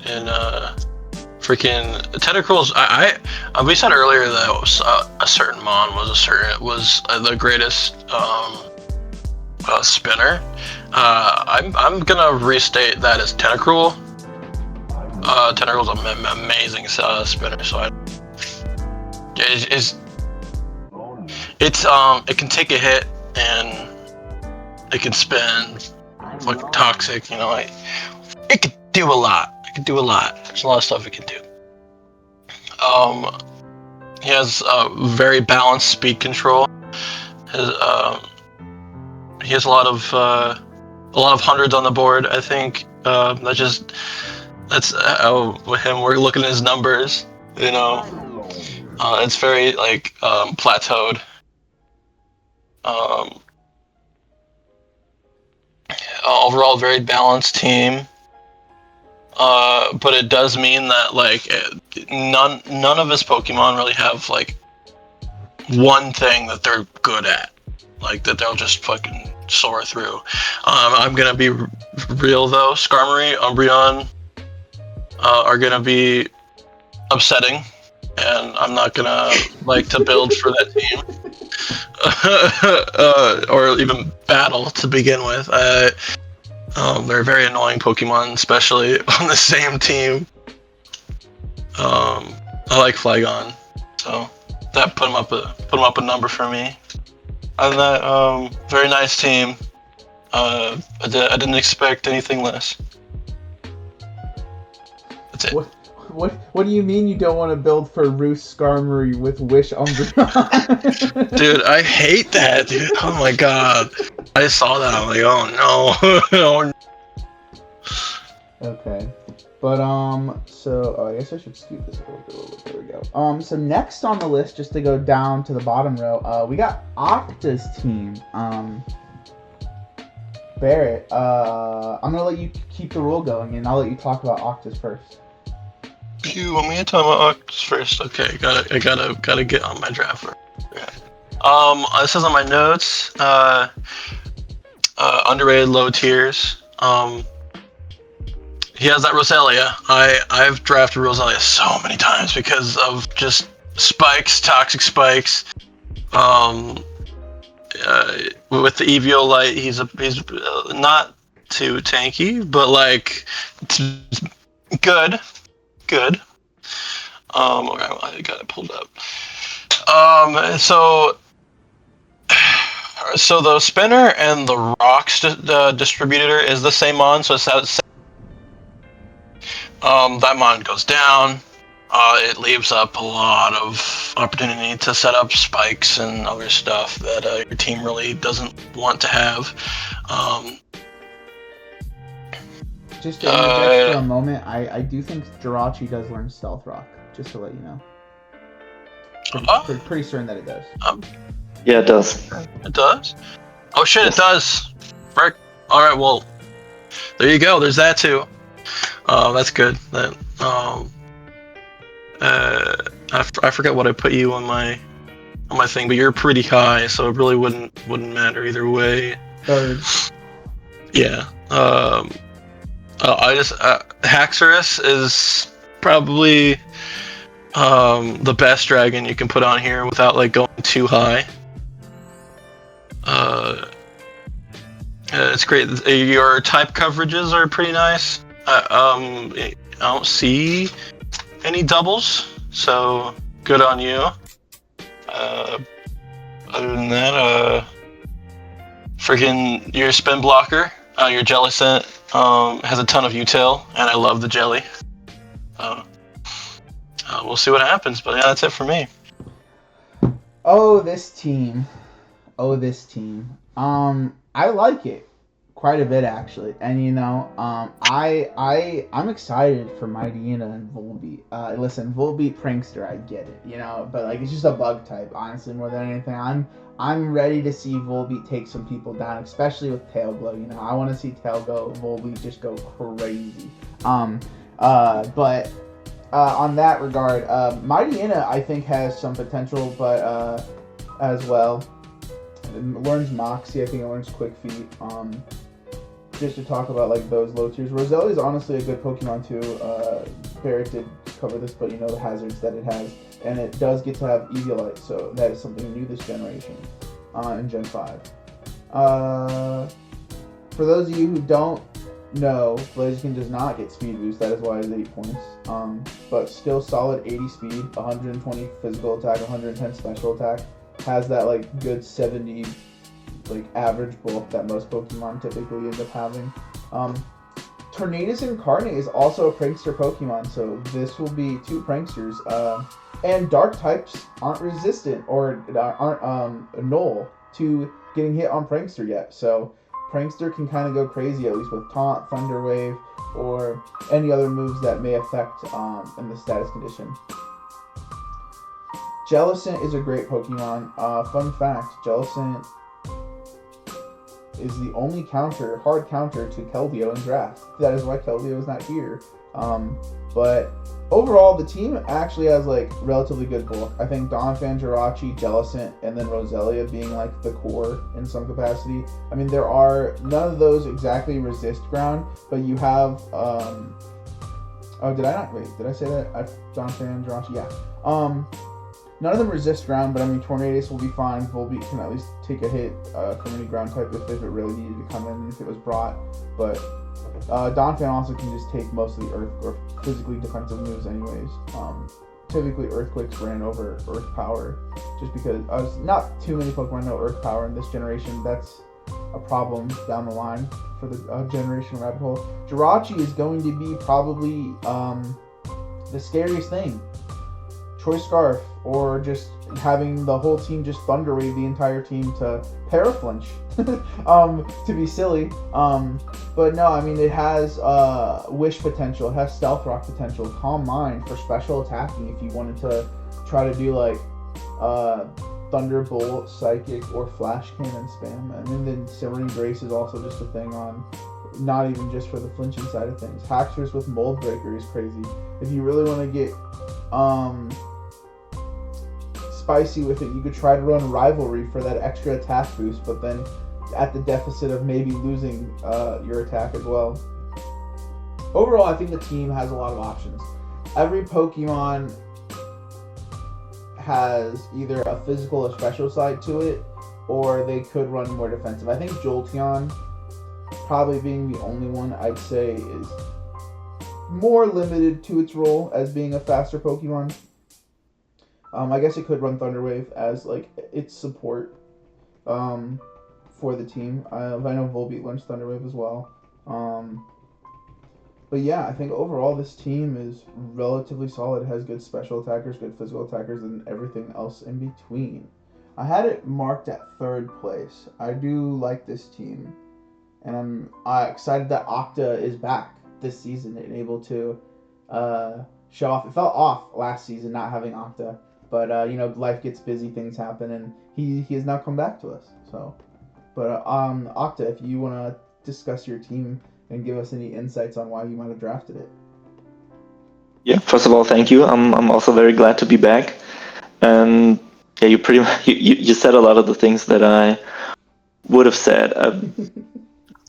And freaking Tentacruel's. We said earlier that a certain mon was the greatest spinner. I'm gonna restate that as Tentacruel. Tentacruel's an amazing spinner, so it can take a hit and it can spin like toxic, it can do a lot. There's a lot of stuff it can do. He has very balanced speed control. He has a lot of hundreds on the board. I think that's with him. We're looking at his numbers. It's very plateaued. Overall, very balanced team. But it does mean that none of his Pokemon really have one thing that they're good at, that they'll just fucking soar through. I'm gonna be real though. Skarmory, Umbreon are gonna be upsetting, and I'm not gonna like to build for that team or even battle to begin with. They're very annoying Pokemon, especially on the same team. I like Flygon, so that put him up a number for me. on that very nice team. I didn't expect anything less. That's it. What do you mean you don't want to build for Roost Skarmory with Wish Umbreon? Dude, I hate that, dude. Oh my god. I saw that, I'm like, oh no. Okay. But, so, I guess I should scoot this a little bit. There we go. So next on the list, just to go down to the bottom row, we got Octa's team. Barrett, I'm gonna let you keep the rule going, and I'll let you talk about Octa's first. You want me to talk about Octa's first? Okay, I gotta get on my draft. It says on my notes, underrated low tiers. He has that Roselia. I've drafted Roselia so many times because of just spikes, toxic spikes. With the Eviolite, he's not too tanky, but like good. I got it pulled up. So the spinner and the rocks distributor is the same mon, so it's that mon goes down. It leaves up a lot of opportunity to set up spikes and other stuff that your team really doesn't want to have. Just to interject for a moment, I do think Jirachi does learn Stealth Rock, just to let you know. Pretty certain that it does. Yeah, it does. It does? Oh shit, yes. It does! Frick. Alright, well, there you go, there's that too. That's good. I forgot what I put you on my thing, but you're pretty high, so it really wouldn't matter either way. Third. Yeah. Haxorus is probably the best dragon you can put on here without like going too high. It's great. Your type coverages are pretty nice. I don't see any doubles, so good on you. Other than that, freaking your spin blocker, your Jellicent has a ton of util, and I love the jelly. We'll see what happens, but yeah, that's it for me. Oh, this team. I like it quite a bit actually, and you know, I'm excited for Mightyena and Volbeat. Listen, Volbeat Prankster, I get it, you know, but like it's just a bug type, honestly, more than anything. I'm ready to see Volbeat take some people down, especially with Tail Glow. You know, I want to see Volbeat just go crazy. But on that regard, Mightyena I think has some potential, but as well. It learns Moxie, I think it learns Quick Feet. Just to talk about like those low tiers, Roselia is honestly a good Pokemon too. Barrett did cover this, but you know the hazards that it has, and it does get to have Eviolite, so that is something new this generation, in Gen 5. For those of you who don't know, Blaziken does not get speed boost. That is why it's 8 points. But still solid 80 speed, 120 physical attack, 110 special attack. Has that like good 70 like average bulk that most Pokemon typically end up having. Tornadus Incarnate is also a Prankster Pokemon, so this will be 2 Pranksters. And Dark types aren't resistant or aren't null to getting hit on Prankster yet. So Prankster can kind of go crazy, at least with Taunt, Thunder Wave, or any other moves that may affect in the status condition. Jellicent is a great Pokemon. Fun fact, Jellicent is the only hard counter to Keldeo in draft. That is why Keldeo is not here. But overall, the team actually has like relatively good bulk. I think Donphan, Jirachi, Jellicent, and then Roselia being like the core in some capacity. I mean, there are none of those exactly resist ground, but you have. Oh, did I not? Wait, did I say that? Donphan, Jirachi, yeah. None of them resist ground, but I mean, Tornadus will be fine. Volbeat can at least take a hit from any ground type if it really needed to come in, if it was brought. But Donphan also can just take most of the earth or physically defensive moves anyways. typically Earthquakes ran over Earth Power, just because not too many Pokemon know Earth Power in this generation. That's a problem down the line for the generation rabbit hole. Jirachi is going to be probably the scariest thing. Choice Scarf, or just having the whole team just Thunder Wave the entire team to Paraflinch, to be silly. But no, I mean, it has Wish potential, it has Stealth Rock potential, Calm Mind for special attacking if you wanted to try to do like Thunderbolt, Psychic, or Flash Cannon spam. And then Serene Grace is also just a thing on, not even just for the flinching side of things. Haxorus with Mold Breaker is crazy. If you really want to get spicy with it, you could try to run Rivalry for that extra attack boost, but then at the deficit of maybe losing your attack as well. Overall, I think the team has a lot of options. Every Pokemon has either a physical or special side to it, or they could run more defensive. I think Jolteon, probably being the only one I'd say is more limited to its role as being a faster Pokemon. I guess it could run Thunder Wave as like its support for the team. I know Volbeat learns Thunder Wave as well. But yeah, I think overall this team is relatively solid. It has good special attackers, good physical attackers, and everything else in between. I had it marked at 3rd place. I do like this team, and I'm excited that Octa is back this season and able to show off. It felt off last season not having Octa, but life gets busy, things happen, and he has now come back to us. So, but Octa, if you want to discuss your team and give us any insights on why you might have drafted it. Yeah, first of all, thank you. I'm also very glad to be back. And yeah, you pretty much you said a lot of the things that I would have said.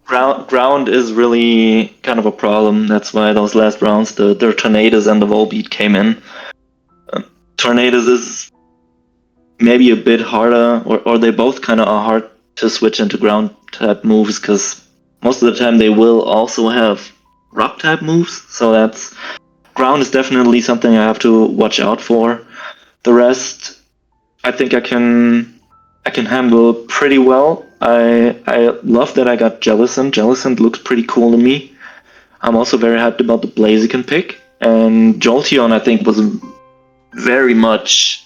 Ground is really kind of a problem. That's why those last rounds, the Tornadoes and the Volbeat came in. Tornadoes is maybe a bit harder, or they both kind of are hard to switch into ground type moves, because most of the time they will also have rock type moves. So that's ground is definitely something I have to watch out for. The rest, I think I can handle pretty well. I love that I got Jellicent. Jellicent looks pretty cool to me. I'm also very hyped about the Blaziken pick. And Jolteon, I think, was very much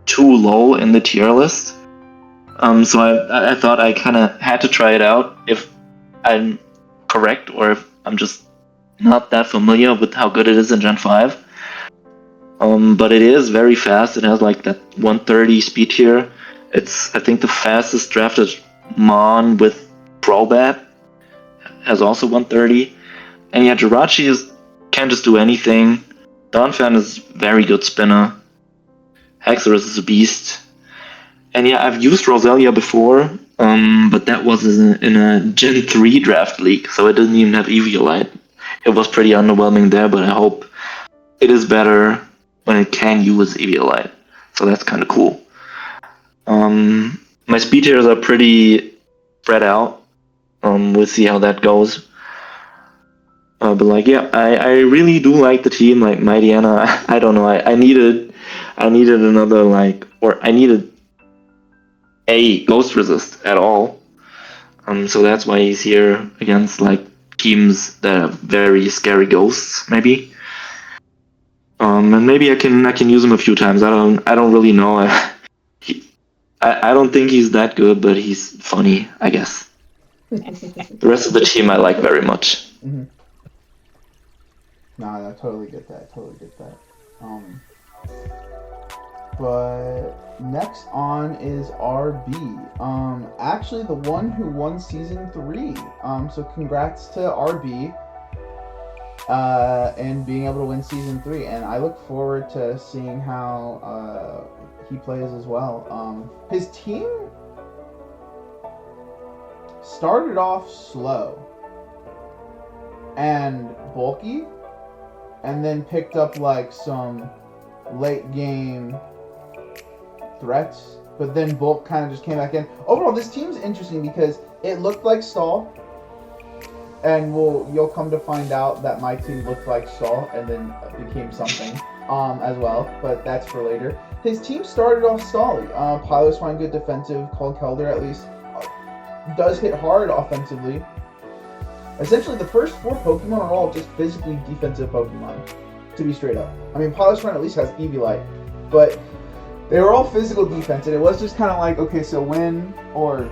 too low in the tier list. So I thought I kind of had to try it out if I'm correct, or if I'm just not that familiar with how good it is in Gen 5. But it is very fast. It has like that 130 speed tier. It's, I think, the fastest drafted Mon with Crobat. Has also 130. And yeah, Jirachi can just do anything. Donphan is very good spinner. Haxorus is a beast. And yeah, I've used Roselia before, but that was in a Gen 3 Draft League, so it didn't even have Eviolite. It was pretty underwhelming there, but I hope it is better when it can use Eviolite. So that's kind of cool. My speed tiers are pretty spread out. We'll see how that goes. But like, yeah, I really do like the team. Like Mightyena, I don't know. I needed another I needed a Ghost Resist at all. So that's why he's here against like teams that have very scary ghosts, maybe. And maybe I can use him a few times. I don't really know. I don't think he's that good, but he's funny, I guess. The rest of the team I like very much. Mm-hmm. Nah, I totally get that. But next on is RB. Actually the one who won season 3. So congrats to RB. And being able to win season 3. And I look forward to seeing how he plays as well. His team started off slow and bulky, and then picked up like some late game threats, but then bulk kind of just came back in. Overall, this team's interesting because it looked like stall, and you'll come to find out that my team looked like stall and then became something. as well, but that's for later. His team started off stally. Pilots find good defensive. Called Kelder at least does hit hard offensively. Essentially, the first 4 Pokemon are all just physically defensive Pokemon, to be straight up. I mean, Pilots at least has Eevee, but they were all physical defense, and it was just kind of like, okay, so when or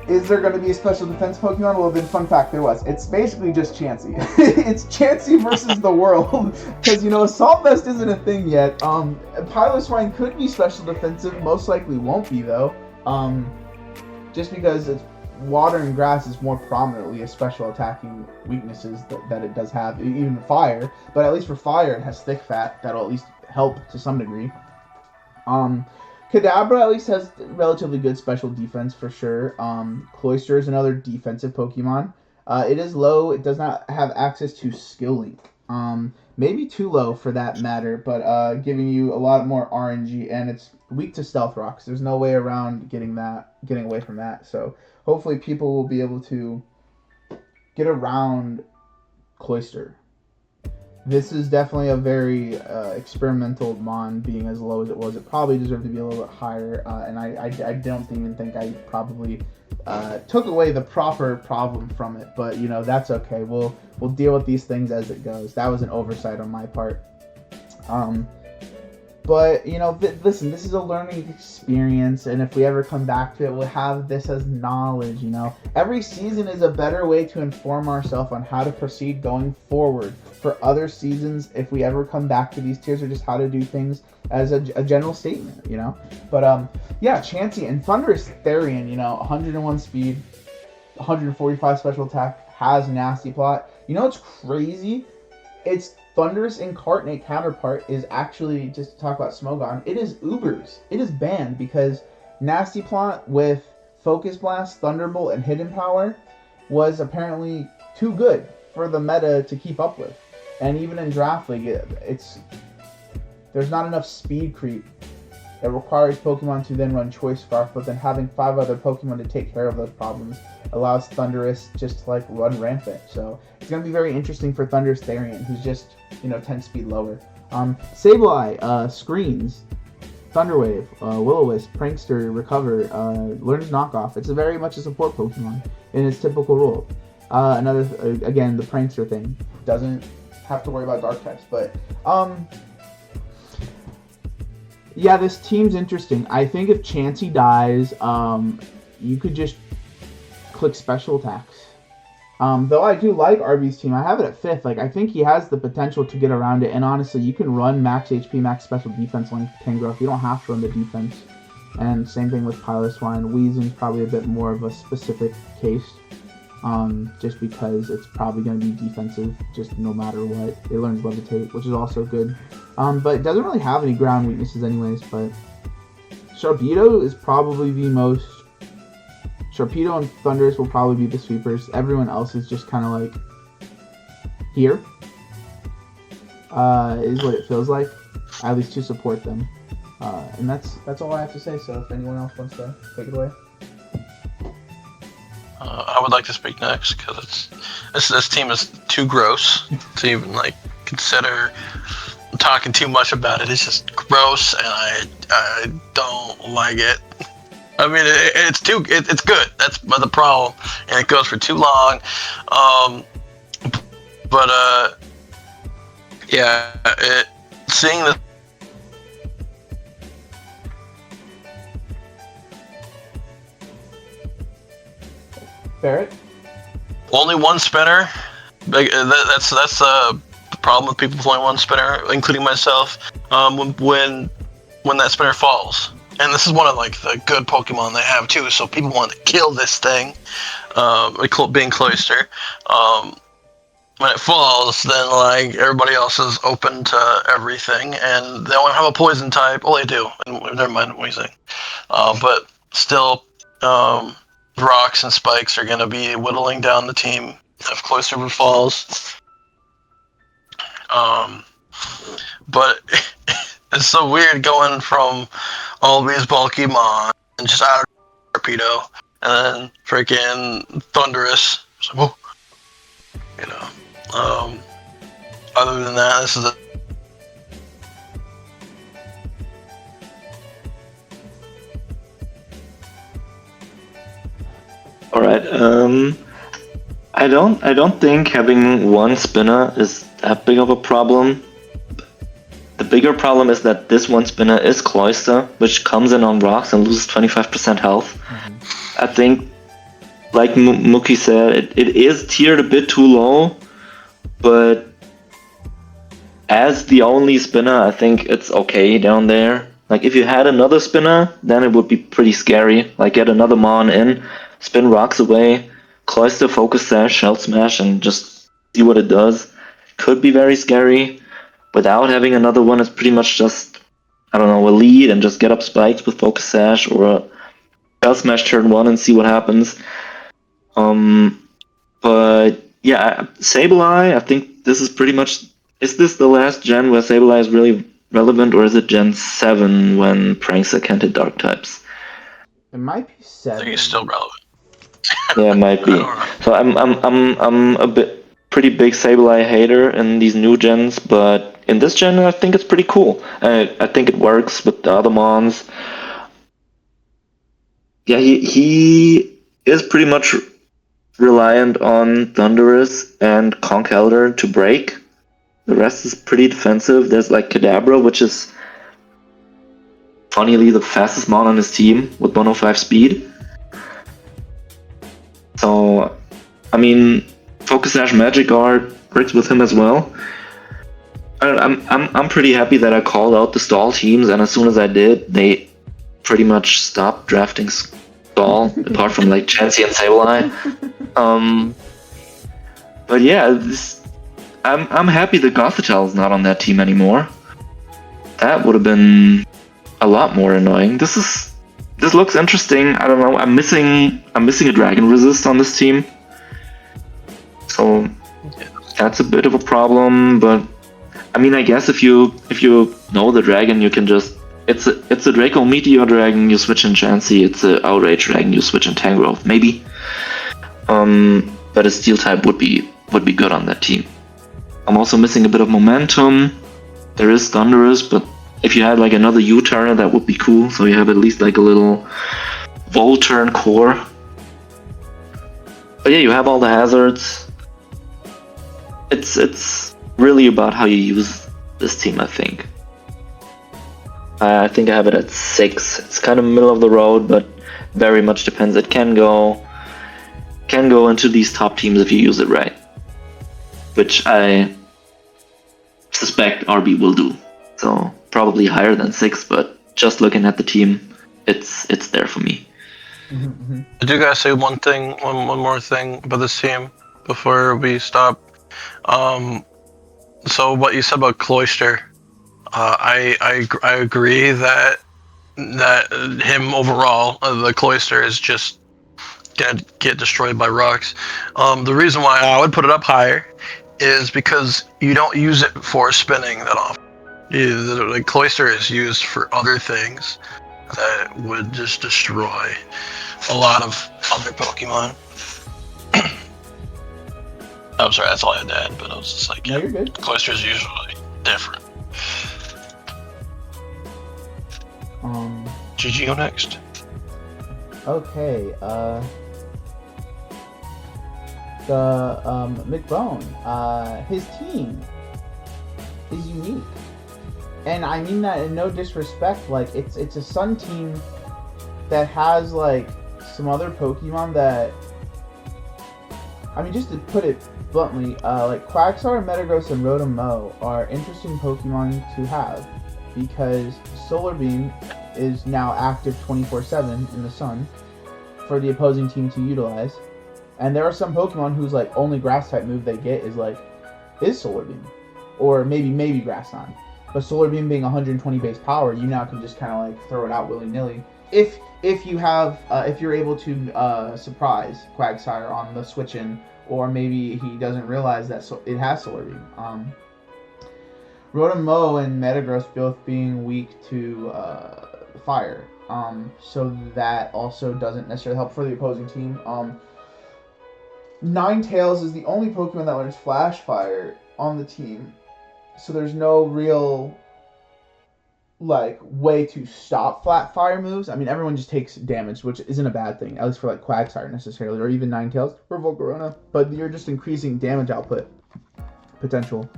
is there going to be a special defense Pokemon? Well, then, fun fact, there was. It's basically just Chansey. It's Chansey versus the world, because, Assault Vest isn't a thing yet. Piloswine could be special defensive, most likely won't be, though, just because it's water and grass is more prominently a special attacking weaknesses that it does have, even fire, but at least for fire, it has thick fat that'll at least help to some degree. Kadabra at least has relatively good special defense for sure. Cloyster is another defensive Pokemon. It is low. It does not have access to Skill Link. Maybe too low for that matter, but giving you a lot more RNG, and it's weak to Stealth Rocks. There's no way around getting away from that. So hopefully people will be able to get around Cloyster. This is definitely a very experimental Mon, being as low as it was. It probably deserved to be a little bit higher, and I don't even think I probably took away the proper problem from it. But that's okay. We'll deal with these things as it goes. That was an oversight on my part. But listen, this is a learning experience, and if we ever come back to it, we'll have this as knowledge. Every season is a better way to inform ourselves on how to proceed going forward for other seasons, if we ever come back to these tiers, or just how to do things as a general statement. But yeah, Chansey and Thunderous Therian, 101 speed, 145 special attack, has Nasty Plot. It's crazy. Its Thunderous Incarnate counterpart is actually, just to talk about Smogon, it is Ubers. It is banned because Nasty Plot with Focus Blast, Thunderbolt, and Hidden Power was apparently too good for the meta to keep up with. And even in Draft League, there's not enough speed creep. It requires Pokemon to then run Choice Scarf, but then having 5 other Pokemon to take care of those problems allows Thundurus just to run rampant. So it's going to be very interesting for Thunderous Therian, who's just 10 speed lower. Sableye, Screens, Thunderwave, Will-O-Wisp, Prankster, Recover, Learns Knockoff. It's very much a support Pokemon in its typical role. Again, the Prankster thing doesn't have to worry about Dark types, but yeah, this team's interesting. I think if Chansey dies, you could just click special attacks. Though I do like RB's team. I have it at 5th. I think he has the potential to get around it. And honestly, you can run max HP, max special defense length Tangrowth. You don't have to run the defense. And same thing with Piloswine. Weezing's probably a bit more of a specific case. Just because it's probably going to be defensive, just no matter what. It learns Levitate, which is also good. But it doesn't really have any ground weaknesses anyways, but Sharpedo is probably the most... Sharpedo and Thundurus will probably be the sweepers. Everyone else is just kind of here. Is what it feels like, at least to support them. And that's all I have to say, so if anyone else wants to take it away. I would like to speak next because this team is too gross to even consider talking too much about it. It's just gross, and I don't like it. I mean, it's good. That's the problem, and it goes for too long. Yeah, seeing the. Barrett? Only one spinner. That's the problem with people with only one spinner, including myself. When that spinner falls, and this is one of the good Pokemon they have too. So people want to kill this thing, being Cloyster. When it falls, then everybody else is open to everything, and they only have a poison type. Well, they do. Never mind Weezing. But still. Rocks and spikes are going to be whittling down the team if Cloyster falls. But it's so weird going from all these bulky Mon and just out of Torpedo and then freaking Thundurus. So, other than that, this is All right. I don't think having one spinner is that big of a problem. The bigger problem is that this one spinner is Cloyster, which comes in on rocks and loses 25% health. I think, like Mookie said, it is tiered a bit too low, but as the only spinner, I think it's okay down there. Like, if you had another spinner, then it would be pretty scary. Like, get another Mon in, spin rocks away, Cloyster, Focus Sash, Shell Smash, and just see what it does. Could be very scary. Without having another one, it's pretty much just, I don't know, a lead and just get up spikes with Focus Sash or a Shell Smash turn 1 and see what happens. But yeah, Sableye, I think this is pretty much... Is this the last gen where Sableye is really relevant, or is it Gen 7 when Prankster can't hit Dark types? It might be 7. I think he's still relevant. Yeah, it might be. So I'm a pretty big Sableye hater in these new gens, but in this gen I think it's pretty cool. I think it works with the other Mons. Yeah, he is pretty much reliant on Thundurus and Conch Elder to break. The rest is pretty defensive. There's like Kadabra, which is funnily the fastest Mon on his team with 105 speed. So, I mean, Focus Sash Magic Guard works with him as well. I'm pretty happy that I called out the stall teams, and as soon as I did, they pretty much stopped drafting stall, apart from like Chansey and Sableye. But yeah, I'm happy that Gothitelle is not on that team anymore. That would have been a lot more annoying. This looks interesting. I don't know. I'm missing a Dragon Resist on this team, so that's a bit of a problem. But I mean, I guess if you know the dragon, you can just it's a Draco Meteor Dragon, you switch in Chansey. It's a Outrage Dragon, you switch in Tangrowth, maybe. But a Steel type would be good on that team. I'm also missing a bit of momentum. There is Thundurus, but if you had like another U-turner, that would be cool. So you have at least like a little Volturn core. But yeah, you have all the hazards. It's really about how you use this team, I think. I think I have it at 6. It's kind of middle of the road, but very much depends. It can go into these top teams if you use it right, which I suspect RB will do. So probably higher than 6, but just looking at the team, it's there for me. I do gotta say one more thing about this team before we stop. So what you said about Cloyster, I agree that him overall, the Cloyster is just gonna get destroyed by rocks. The reason why I would put it up higher is because you don't use it for spinning that often. The Cloyster is used for other things that would just destroy a lot of other Pokemon. I'm sorry, that's all I had to add, but I was just like, No, you're good. Cloyster is usually different. GG, go next. Okay, the Micbone, his team is unique, and I mean that in no disrespect. Like, it's a Sun team that has like some other Pokemon that, I mean, just to put it bluntly, like Quagsire, Metagross, and Rotom-Mow are interesting Pokemon to have because Solar Beam is now active 24/7 in the Sun for the opposing team to utilize. And there are some Pokemon whose like only Grass type move they get is Solar Beam, or maybe Grass Knot. But Solar Beam being 120 base power, you now can just kind of like throw it out willy nilly. If you have if you're able to surprise Quagsire on the switch in, or maybe he doesn't realize that it has Solar Beam. Rotom-Mow and Metagross both being weak to fire, so that also doesn't necessarily help for the opposing team. Ninetales is the only Pokemon that learns Flash Fire on the team, so there's no real like way to stop flat fire moves. I mean, everyone just takes damage, which isn't a bad thing, at least for like Quagsire necessarily, or even Ninetales or Volcarona. But you're just increasing damage output potential.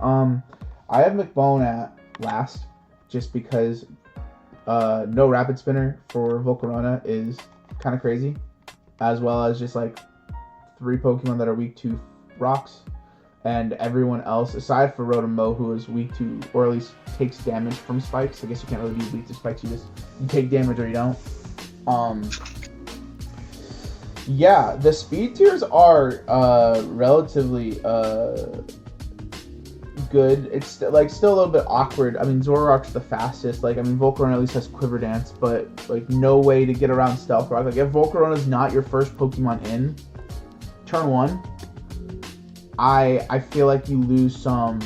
I have Micbone at last, just because no Rapid Spinner for Volcarona is kind of crazy, as well as just like 3 Pokemon that are weak to rocks. And everyone else, aside for Rotom-Mow, who is weak to, or at least takes damage from spikes. I guess you can't really be weak to spikes. You take damage or you don't. Yeah, the speed tiers are relatively good. It's still a little bit awkward. I mean, Zoroark's the fastest. Like, I mean, Volcarona at least has Quiver Dance, but like no way to get around Stealth Rock. Like, if Volcarona is not your first Pokemon in turn 1. I feel like you lose some.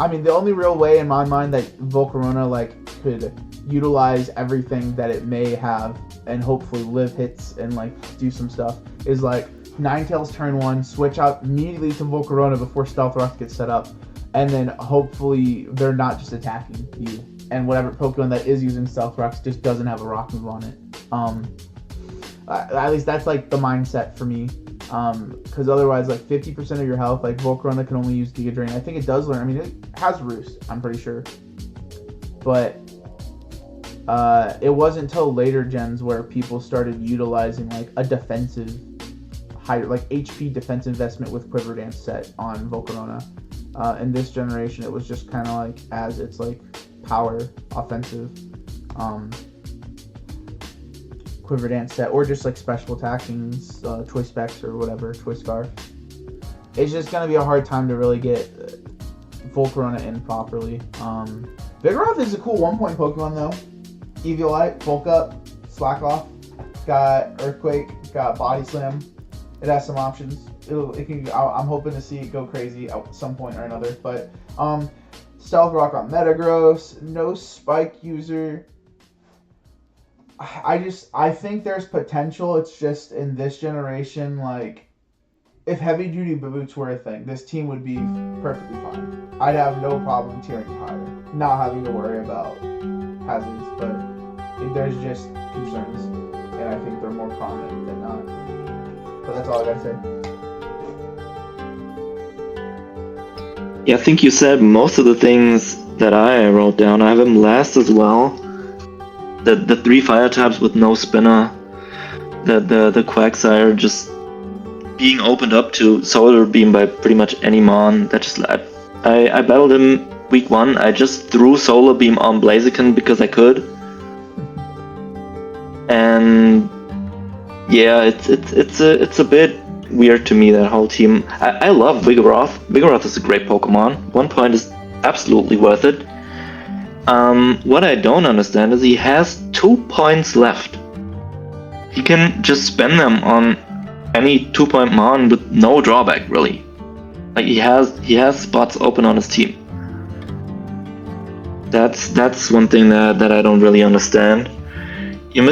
I mean, the only real way in my mind that Volcarona like could utilize everything that it may have and hopefully live hits and like do some stuff is like Ninetales turn 1, switch out immediately to Volcarona before Stealth Rock gets set up, and then hopefully they're not just attacking you, and whatever Pokemon that is using Stealth Rocks just doesn't have a rock move on it. At least that's like the mindset for me. Because otherwise, like 50% of your health, like Volcarona can only use Giga Drain. I think it does learn. I mean, it has Roost, I'm pretty sure. But it wasn't until later gens where people started utilizing like a defensive, higher, like HP defense investment with Quiver Dance set on Volcarona. In this generation, it was just kind of like as its like power offensive. Quiver Dance set, or just like special attacking, Choice Specs or whatever, Choice Scarf. It's just gonna be a hard time to really get Volcarona in properly. Vigoroth is a cool 1-point Pokemon though. Eviolite, Bulk Up, Slack Off, got Earthquake, got Body Slam. It has some options. It can. I'm hoping to see it go crazy at some point or another. But Stealth Rock on Metagross, no Spike user. I think there's potential. It's just in this generation, like, if heavy duty boots were a thing, this team would be perfectly fine. I'd have no problem tiering higher, not having to worry about hazards, but there's just concerns, and I think they're more prominent than not. But that's all I gotta say. Yeah, I think you said most of the things that I wrote down. I have him last as well. The 3 fire types with no spinner, the Quagsire just being opened up to Solar Beam by pretty much any mon. That just I battled him week 1. I just threw Solar Beam on Blaziken because I could, and yeah, it's a bit weird to me, that whole team. I love Vigoroth. Vigoroth is a great Pokemon. 1 point is absolutely worth it. What I don't understand is he has 2 points left. He can just spend them on any 2-point mon with no drawback, really. Like, he has spots open on his team. That's one thing that I don't really understand. You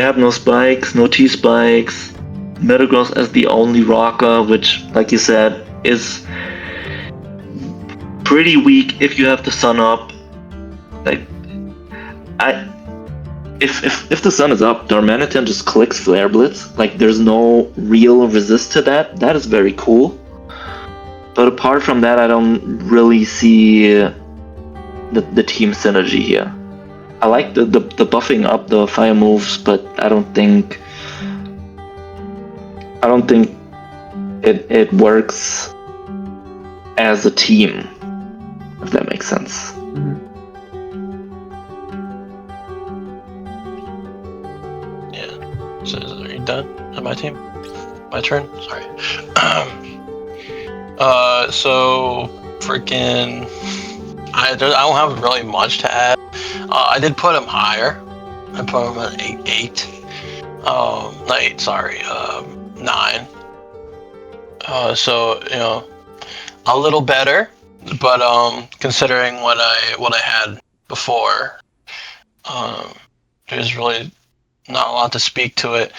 have no spikes, no T-spikes, Metagross as the only rocker, which, like you said, is pretty weak if you have the sun up. Like, if the sun is up, Darmanitan just clicks Flare Blitz. Like, there's no real resist to that. That is very cool. But apart from that, I don't really see the team synergy here. I like the buffing up the fire moves, but I don't think it works as a team, if that makes sense. Mm-hmm. So, are you done on my team? My turn? Sorry. So freaking, I don't have really much to add. I did put him higher. I put him at 8. Not 8, sorry, 9. So, you know, a little better, but considering what I had before, there's really not a lot to speak to it.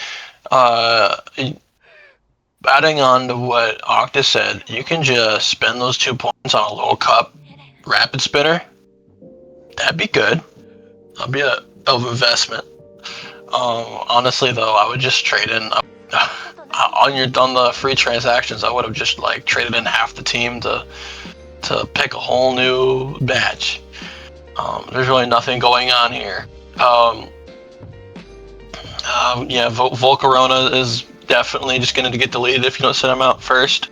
Adding on to what Octa said, you can just spend those 2 points on a low cup rapid spinner That'd be good. That'd be of investment. Honestly, though, I would just trade in on the free transactions. I would have just like traded in half the team to pick a whole new batch. There's really nothing going on here. Yeah, Volcarona is definitely just going to get deleted if you don't send him out first.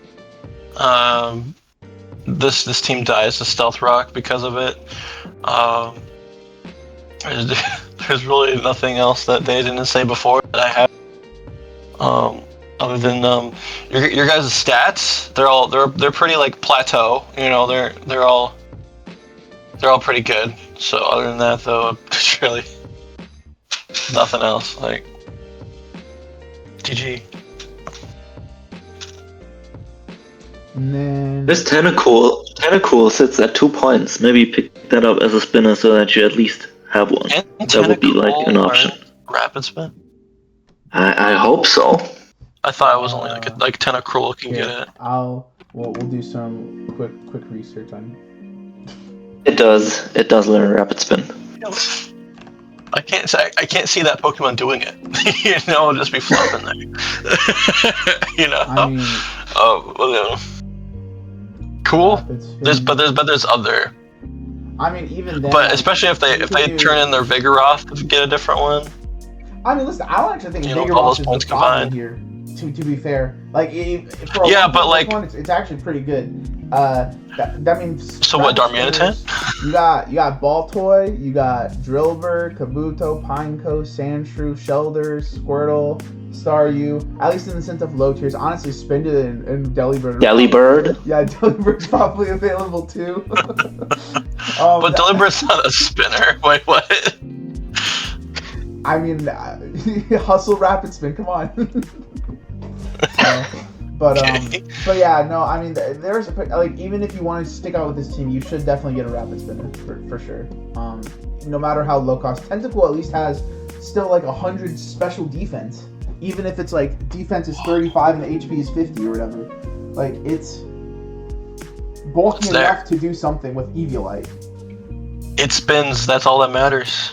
This team dies to Stealth Rock because of it. There's really nothing else that they didn't say before that I have. Other than your guys' stats, they're pretty like plateau. You know, they're all pretty good. So other than that, though, there's really nothing else. Like, GG. And then This Tentacool sits at 2 points. Maybe pick that up as a spinner so that you at least have one. That would be like an option. Rapid spin. I hope so. I thought it was only like Tentacruel can get it. We'll do some quick research on. It does learn rapid spin. I can't see that Pokemon doing it. You know, it'll just be flopping there. You know. I mean, well, you know. Cool. There's other. I mean, even then. But especially if they turn in their Vigoroth to get a different one. I mean, listen, I don't actually think all Vigoroth those is points the problem combined. here. To be fair, like for a one, it's actually pretty good. That means. So what, Darmanitan? You got Baltoy, you got Drillbur, Kabuto, Pineco, Sandshrew, Shelder, Squirtle, Staryu. At least in the sense of low tiers, honestly, Spinded and Delibird. Delibird? Yeah, Delibird's probably available too. But Delibird's not a spinner. Wait, what? I mean, hustle rapid spin. Come on. But yeah, no. I mean, there's like, even if you want to stick out with this team, you should definitely get a rapid spinner for sure. No matter how low cost, Tentacool at least has still like 100 special defense, even if it's like defense is 35 and the HP is 50 or whatever. Like, it's bulky enough to do something with Eviolite. It spins. That's all that matters.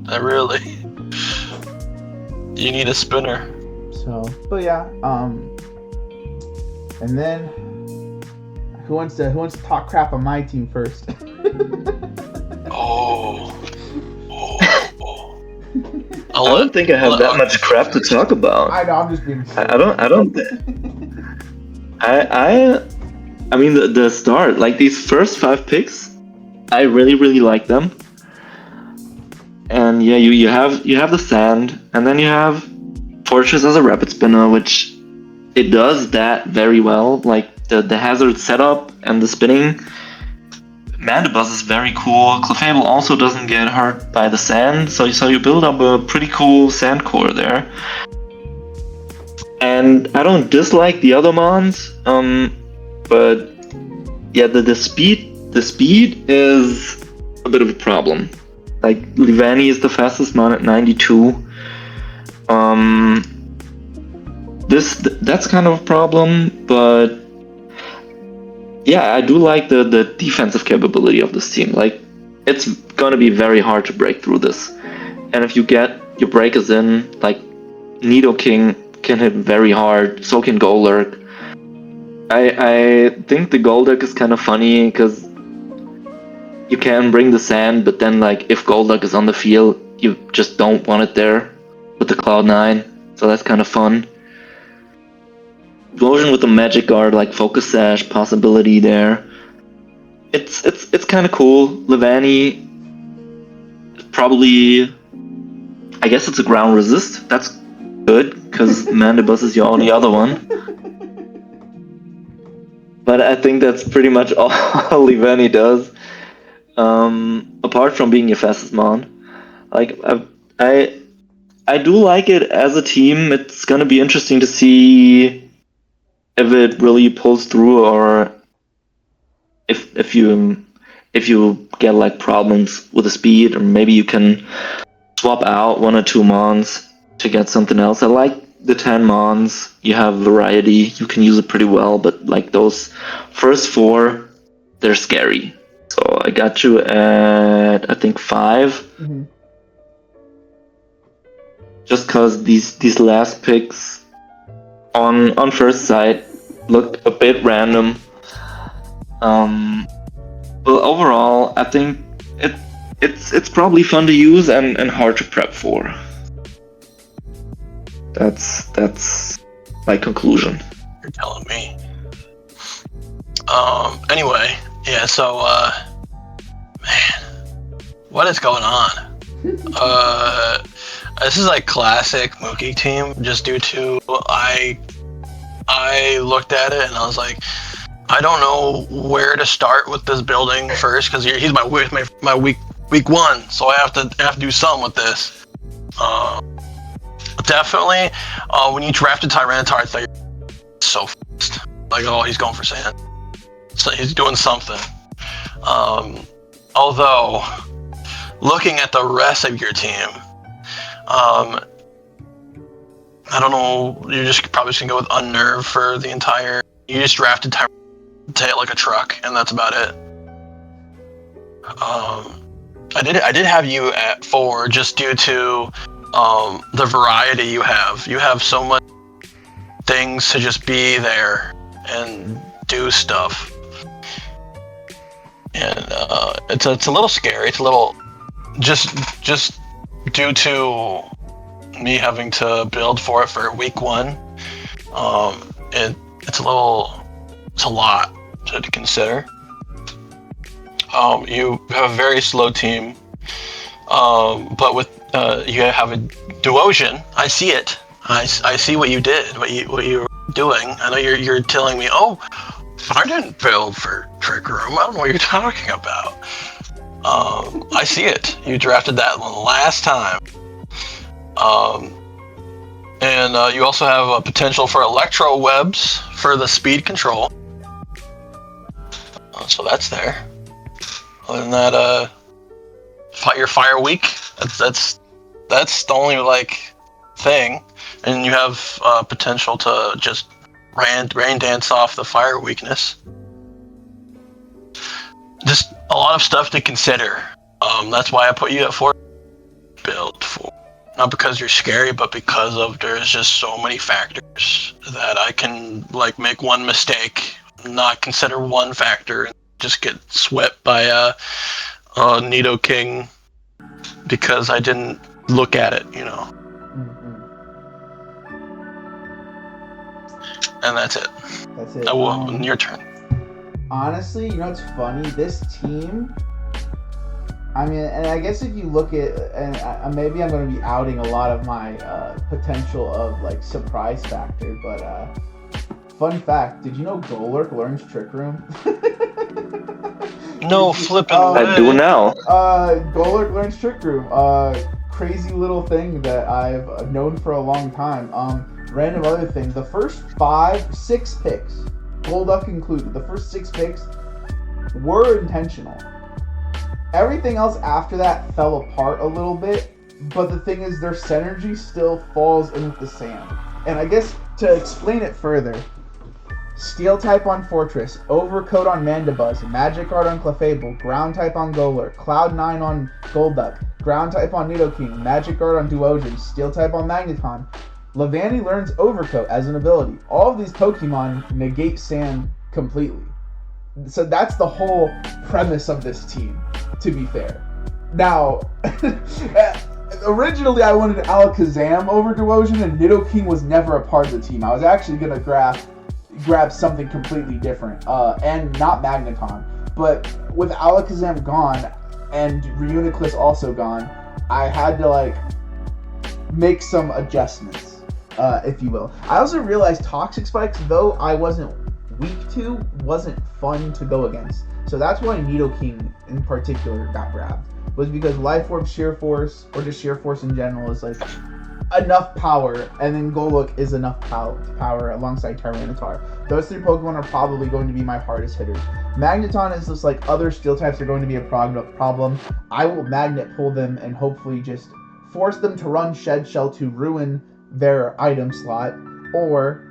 That really. You need a spinner. So, but yeah, and then who wants to talk crap on my team first? Oh. I don't think I have that much crap to talk about. I know, I'm just being. I don't. I mean the start, like these first 5 picks, I really like them. And yeah, you have the Sand, and then you have Fortress as a rapid spinner, which it does that very well. Like the hazard setup and the spinning. Mandibuzz is very cool. Clefable also doesn't get hurt by the sand, so you build up a pretty cool sand core there. And I don't dislike the other mons, but yeah, the speed is a bit of a problem. Like, Livani is the fastest mon at 92. That's kind of a problem, but yeah, I do like the defensive capability of this team. Like, it's gonna be very hard to break through this. And if you get your breakers in, like, Nidoking can hit very hard, so can Golurk. I think the Golduck is kind of funny, because you can bring the sand, but then, like, if Golduck is on the field, you just don't want it there with the Cloud9, so that's kind of fun. Explosion with the Magic Guard, like Focus Sash possibility there. It's kind of cool. Livani probably, I guess it's a ground resist. That's good, because Mandibuzz is your only other one. But I think that's pretty much all Livani does. Apart from being your fastest mon. Like, I do like it as a team. It's gonna be interesting to see if it really pulls through, or if you get like problems with the speed, or maybe you can swap out 1 or 2 mons to get something else. I like the 10 mons. You have variety. You can use it pretty well, but like those first 4, they're scary. So I got you at, I think, 5. Mm-hmm. Just because these last picks on first sight look a bit random. But overall, I think it's probably fun to use and hard to prep for. That's my conclusion. You're telling me. Anyway, yeah, so, man, what is going on? This is like classic Mookie team, just due to I looked at it and I was like, I don't know where to start with this building first, because he's my week 1, so I have to do something with this. Definitely, when you drafted Tyranitar, I thought so fast. Like, oh, he's going for sand. So he's doing something. Although, looking at the rest of your team, I don't know, you're just probably just gonna go with Unnerve for the entire. You just drafted Tail like a truck, and that's about it. I did have you at 4 just due to the variety you have. You have so much things to just be there and do stuff, and it's a little scary. It's a little just due to me having to build for it for week 1. It's a lot to consider. You have a very slow team, but with you have a Duosion. I see it. I see what you did. What you're doing. I know you're telling me, oh, I didn't build for Trick Room. I don't know what you're talking about. I see it. You drafted that one last time. And you also have a potential for Electro Webs for the speed control. So that's there. Other than that, your Fire Week. That's the only like thing, and you have potential to just rain dance off the fire weakness. Just a lot of stuff to consider. That's why I put you at 4 build for. Not because you're scary, but because of there's just so many factors that I can like make one mistake, not consider one factor, and just get swept by Nidoking because I didn't look at it, you know. Mm-hmm. And that's it. That's it. Your turn. Honestly, you know what's funny? This team, I mean, and I guess if you look at, and maybe I'm going to be outing a lot of my potential of like surprise factor, but fun fact, did you know Golurk learns Trick Room? No flipping way. I do now. Golurk learns Trick Room. Crazy little thing that I've known for a long time. Random other thing, the first 6 picks, Golduck included, the first 6 picks were intentional. Everything else after that fell apart a little bit, but the thing is their synergy still falls in with the sand. And I guess to explain it further, Steel type on Fortress, Overcoat on Mandibuzz, Magic Guard on Clefable, Ground type on Golurk, Cloud9 on Golduck, Ground type on Nidoking, Magic Guard on Duosion, Steel type on Magneton. Leavanny learns Overcoat as an ability. All of these Pokemon negate Sand completely. So that's the whole premise of this team, to be fair. Now, originally I wanted Alakazam over Duosion, and Nidoking was never a part of the team. I was actually going to grab something completely different, and not Magneton. But with Alakazam gone, and Reuniclus also gone, I had to, like, make some adjustments, if you will. I also realized Toxic Spikes, though I wasn't weak to, wasn't fun to go against. So that's why Nidoking in particular got grabbed, was because Life Orb, Sheer Force, or just Sheer Force in general, is like enough power, and then Golurk is enough power alongside Tyranitar. Those 3 Pokemon are probably going to be my hardest hitters. Magneton is just like other steel types are going to be a problem. I will magnet pull them and hopefully just force them to run Shed Shell to ruin their item slot, or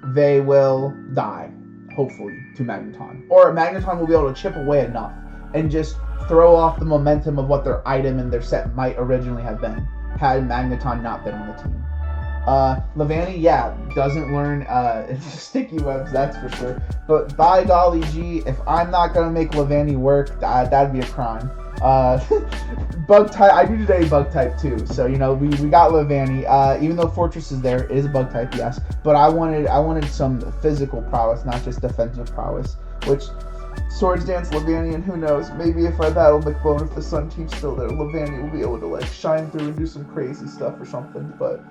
they will die, hopefully, to Magneton. Or Magneton will be able to chip away enough and just throw off the momentum of what their item and their set might originally have been had Magneton not been on the team. Levani, yeah, doesn't learn sticky webs, that's for sure. But by golly gee, if I'm not gonna make Levani work, that'd be a crime. Bug type, I do today bug type too. So we got Levani. Even though Fortress is there, it is a bug type, yes. But I wanted some physical prowess, not just defensive prowess. Which Swords Dance Levani, and who knows, maybe if I battle Micbone, if the Sun Team's still there, Levani will be able to like shine through and do some crazy stuff or something. But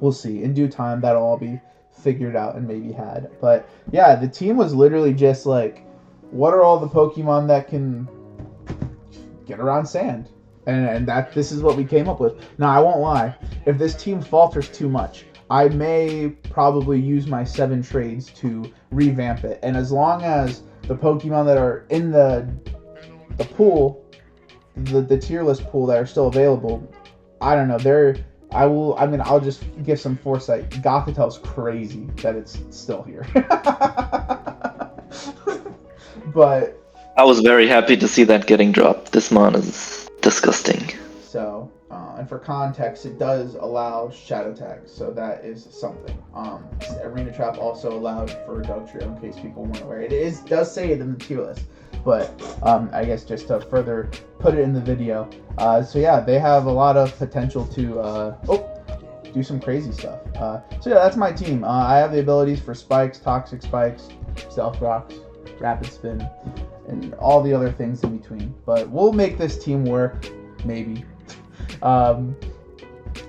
we'll see. In due time, that'll all be figured out and maybe had. But yeah, the team was literally just like, what are all the Pokemon that can get around sand? And this is what we came up with. Now, I won't lie. If this team falters too much, I may probably use my 7 trades to revamp it. And as long as the Pokemon that are in the pool, the tier list pool that are still available, I don't know, I'll just give some foresight. Gothitel's crazy that it's still here. But I was very happy to see that getting dropped. This mon is disgusting. So, and for context, it does allow Shadow Tag, so that is something. Arena Trap also allowed for Dog Trio, in case people weren't aware. It does say it in the tier list, but I guess just to further put it in the video. So yeah, they have a lot of potential to do some crazy stuff. So yeah, that's my team. I have the abilities for Spikes, Toxic Spikes, Stealth Rocks, Rapid Spin, and all the other things in between. But we'll make this team work, maybe. But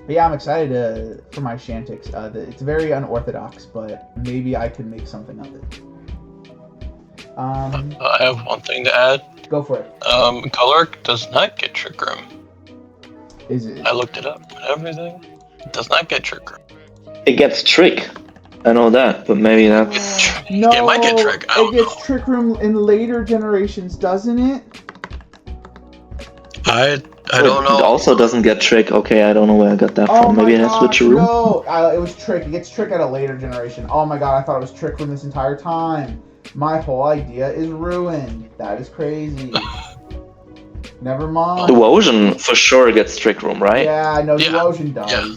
yeah, I'm excited for my Shantics. It's very unorthodox, but maybe I can make something of it. I have one thing to add. Go for it. Colork does not get Trick Room. Is it? I looked it up and everything. It does not get Trick Room. It gets Trick. I know that, but maybe that's... No, it might get Trick. It gets Trick Room in later generations, doesn't it? I don't know. It also doesn't get Trick. Okay, I don't know where I got that from. Maybe it has Switcheroo? No, it was Trick. It gets Trick at a later generation. Oh my god, I thought it was Trick Room this entire time. My whole idea is ruined. That is crazy. Never mind. Duosion for sure gets Trick Room, right? Yeah, I know Duosion does. Yeah.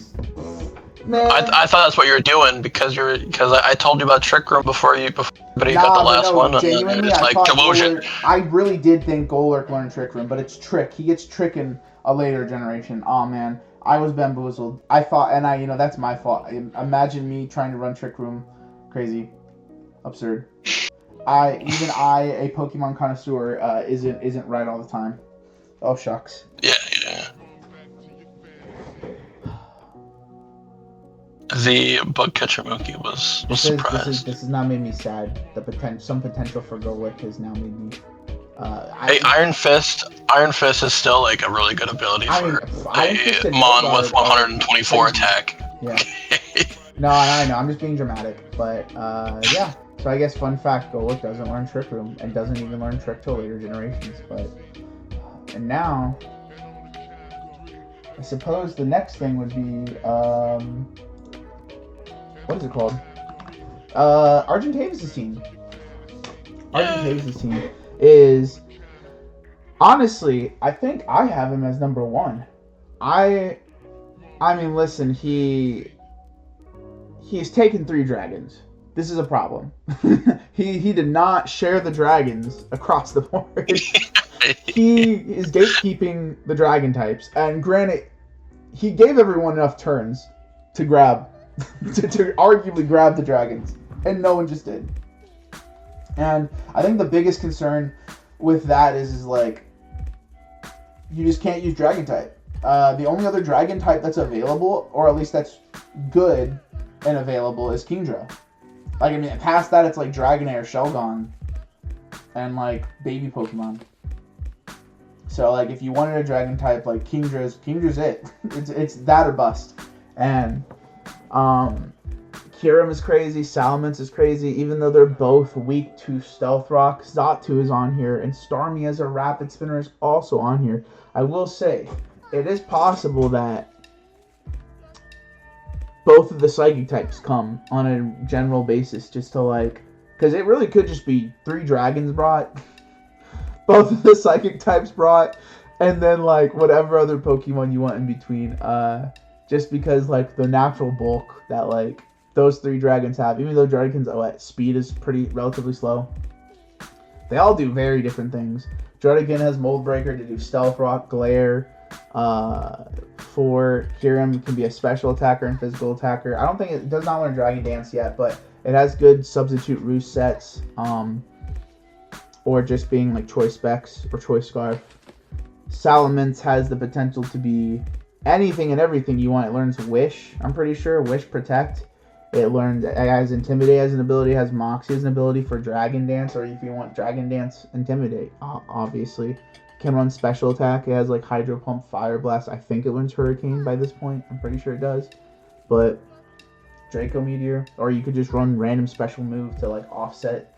Man. I thought that's what you were doing because I told you about Trick Room before you got the last one, and then it's like Devotion. I really did think Golurk learned Trick Room, but it's Trick. He gets Trick in a later generation. Oh man, I was bamboozled. I thought, and that's my fault. Imagine me trying to run Trick Room, crazy, absurd. A Pokemon connoisseur, isn't right all the time. Oh shucks. Yeah. The BugCatcherMookie was surprised. This has now made me sad. Some potential for Golurk has now made me. Hey, Iron Fist is still like a really good ability for a Mon with 124 attack. Yeah. No, I know. I'm just being dramatic, but yeah. So I guess fun fact: Golurk doesn't learn Trick Room and doesn't even learn Trick till later generations. And now, I suppose the next thing would be what is it called? Argentavis' team. Argentavis' team is, honestly, I think I have him as number 1. I mean, listen, he's taken 3 dragons. This is a problem. He did not share the dragons across the board. He is gatekeeping the dragon types, and granted, he gave everyone enough turns to grab. to arguably grab the dragons, and no one just did. And I think the biggest concern with that is like, you just can't use dragon type. The only other dragon type that's available, or at least that's good and available, is Kingdra. Like, I mean, past that, it's like Dragonair, Shelgon, and like baby Pokemon. So like, if you wanted a dragon type, like Kingdra's it. It's that or bust. And Kyurem is crazy, Salamence is crazy, even though they're both weak to Stealth Rock. Xatu is on here, and Starmie as a Rapid Spinner is also on here. I will say, it is possible that both of the Psychic types come on a general basis, just to like, because it really could just be 3 dragons brought. both of the psychic types brought, and then like whatever other Pokemon you want in between. Just because like the natural bulk that like those 3 dragons have, even though Dragon's speed is pretty relatively slow, they all do very different things. Dragon has Mold Breaker to do Stealth Rock, Glare. For Kyurem can be a special attacker and physical attacker. I don't think it does not learn Dragon Dance yet, but it has good substitute roost sets. Or just being like Choice Specs or Choice Scarf. Salamence has the potential to be anything and everything you want. It learns Wish, I'm pretty sure. Wish, Protect. It has Intimidate as an ability, has Moxie as an ability for Dragon Dance, or if you want Dragon Dance, Intimidate, obviously. Can run Special Attack. It has like Hydro Pump, Fire Blast. I think it learns Hurricane by this point. I'm pretty sure it does. But Draco Meteor, or you could just run random special move to like offset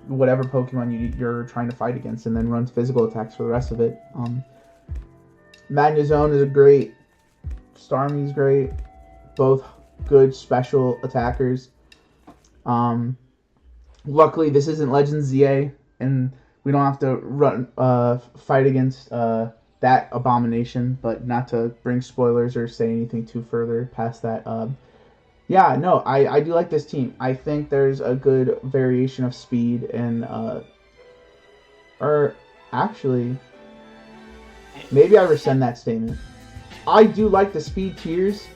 whatever Pokemon you're trying to fight against, and then runs physical attacks for the rest of it. Magnezone is a great. Starmie's great. Both good special attackers. Luckily, this isn't Legends ZA, and we don't have to fight against that abomination. But not to bring spoilers or say anything too further past that. Yeah, no, I do like this team. I think there's a good variation of speed and or actually, maybe I rescind that statement. I do like the speed tiers,